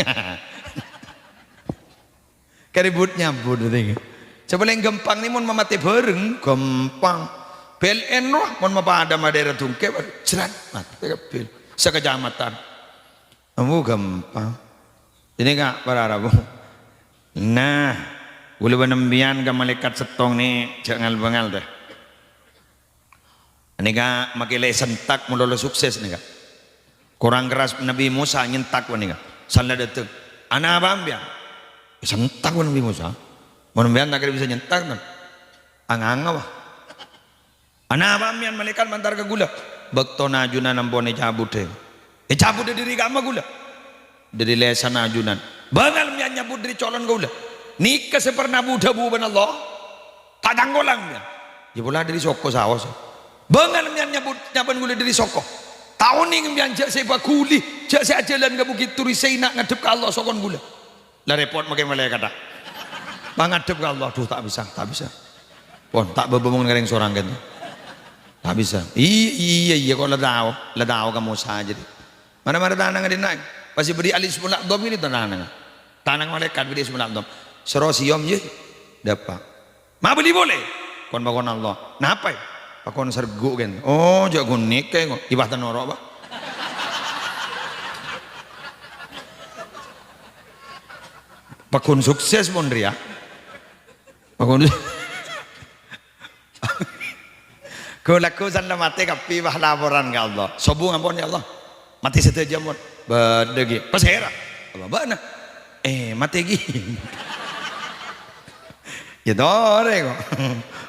keributnya bodoh deh coba yang gempang nih mun mamate bareng gempang PLN loh mun mapada daerah tungke cerat mati bel sekecamatan kamu gampang ini kak para Arabu nah boleh benembian ke malaikat setong nih jangan bengal deh ini kak makilai sentak mulai sukses nih kak kurang keras Nabi Musa nyentak nih kak salah detik Anak apa ambian? Sentak pun Nabi Musa. Mau ambian tak bisa nyentak kan? Anganga wah. Anak apa ambian malaikat mantar ke gula. Bekto najunan ampone cabut deh. Cabut diri kamu gula. Dari lesan ajunan. Bangal ambian nyabut dari colon gula. Nikah sepernah buddha buban Allah. Tak tanggolang ambian. Ya pula dari soko sawas. Bangal ambian nyabut gula dari soko. Tahun ini ambian jak sepa kuli. Jak saya jalan ke bukit turi saya nak ngadep ke Allah sokon gula. Lah repot makin malaikat dah. Bang ngadep ke Allah. Duh tak bisa. Pon tak berbomong ngereng seorang kan. Tak bisa. Iya kok ledau kamu saja. Mana tanang ada naik. Pasti beri alis mulak dom ini tanang. Tanang malaikat beri mulak dom. Serosiom je dapat. Ma beli boleh. Kon bakon Allah. Napa? Pakon sergu kan. Oh jak kunik kayak ibah tanoro apa? Pakon sukses pun dia. Pakon kau lakukan mati kapi bah laporan ke Allah. Sobu ngampun ya Allah. Mati setuju mon. Badegi. Pas hera. Allah bana. Mati lagi. Ya dore kok.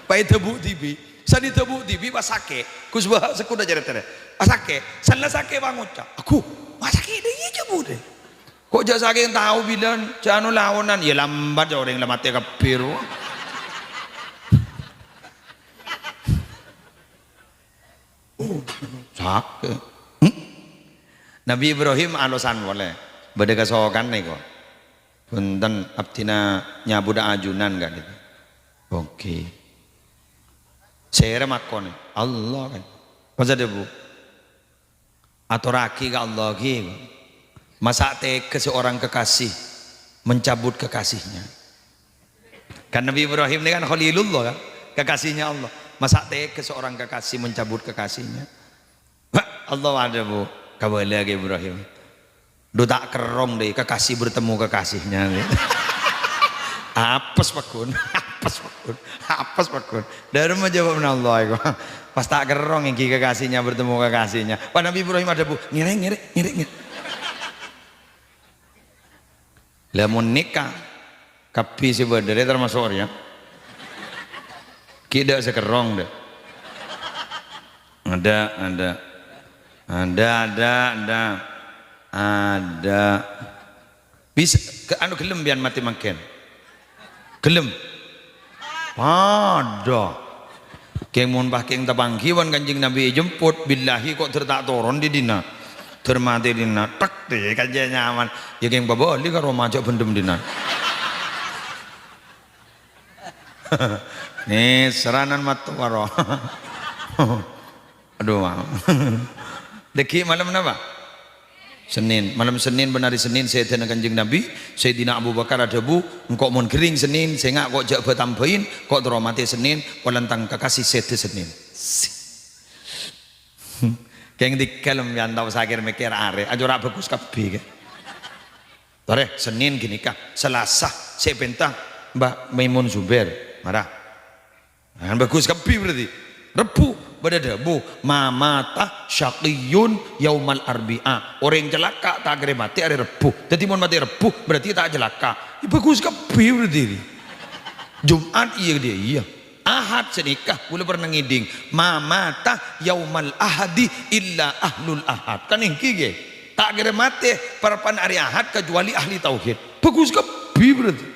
Pai tebu tibi. Sadi tebu tibi pasake. Kusbah sekuda jare-jare. Pasake. Salah sake banguca. Aku masake deui jebu deh. Kok jak sake tahu bilan janu lawanan ya lambat orang mati kapir. Sakit. Nabi Ibrahim alosan boleh beda kesokan nih kok punten abdina nyabuda ajunan gak gitu. Oke saya makon Allah kan masa debu atau raki ke Allah gitu masa ke seorang kekasih mencabut kekasihnya kan Nabi Ibrahim ini kan Khalilullah kan kekasihnya Allah masa ke seorang kekasih mencabut kekasihnya. Allah ada bu kabala ke Ibrahim do tak kerong deh kekasih bertemu kekasihnya apes pakun dari menjawab Allah itu pas tak kerong yang kekasihnya bertemu kekasihnya Pak Nabi Ibrahim ada bu ngirik lamun nikah kapi sebenarnya termasuk ya tidak sekerong deh ada bisa ke anu gelem bian mati makin gelem ada keng mun paking tabangkiwan kanjing Nabi jemput billahi kok tertak toron di dina termati dina tak deh kaja nyaman ya keng babali karo majak bendem dina nih seranan matu karo aduh deki malam apa malam Senin benar Senin saya tanya kanjeng Nabi Sayyidina Abu Bakar ada bu engkau mon kering Senin saya ngak kok jak bertambahin kok teromati Senin kolantang kekasih sete Senin keng di kalem yang tahu sakit mikir are aja rak bagus kabeh tore Senin gini kah Selasa saya pentang Mbak Maimun Zubair marah kan bagus kabeh berarti Rebu berada bu mamata syaqiyun yaumal arbi'a orang celaka tak kira mati hari Rebu jadi mau mati Rebu berarti tak celaka bagus kabeh berarti Jumat iya Ahad senikah boleh pernah ngiding mamata yaumal ahadi illa ahlul ahad kan yang kige tak kira mati parapan hari Ahad kecuali ahli tauhid bagus kabeh berarti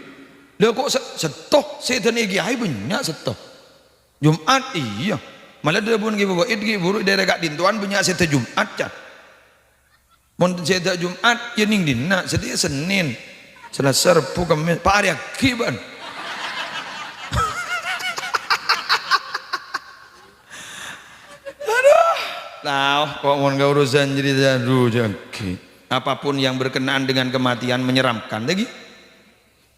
lah kok setoh setan iki ai banyak setoh Jumat iya malah dia pun gitu id buruk dari kak dintuan punya seta Jumat cah mon seta Jumat ya ning dina setia Senin Selasa Rabu Kamis Pak hari akiban aduh tahu kok mon gak urusan jadi aduh jangki apapun yang berkenaan dengan kematian menyeramkan lagi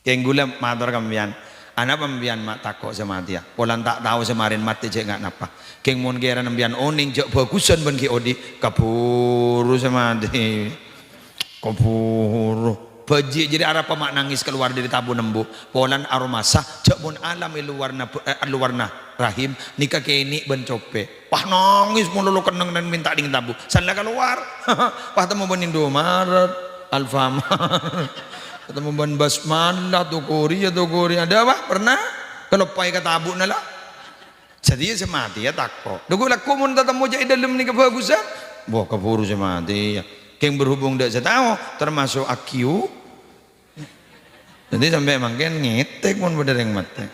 yang gula matur kambian anak pembian mak takok sama dia polan tak tahu semarin mati cek nggak napa keng mon geran pembian oning jok bagusan ben ki odi kaburu sama dia kaburu baji jadi arah pemak nangis keluar dari tabu nembu polan aromasa jok mon alam luarna rahim nikah kini ben cope wah nangis mulu keneng dan minta dingin tabu sana keluar wah temu ben Indomaret Alfamart ketemu ban basmalah tuh kori ada apa pernah kalau pai kata abu nala jadi semati ya takut dugu laku mun tatamu jadi dalam ni kebagusan boh keburu semati ya keng berhubung dak saya tahu termasuk akiu jadi sampai makin ngetek mun bedereng mate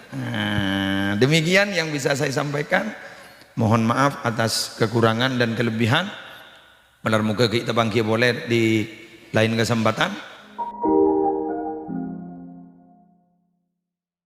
demikian yang bisa saya sampaikan mohon maaf atas kekurangan dan kelebihan. Muka kita bangkit boleh di lain kesempatan.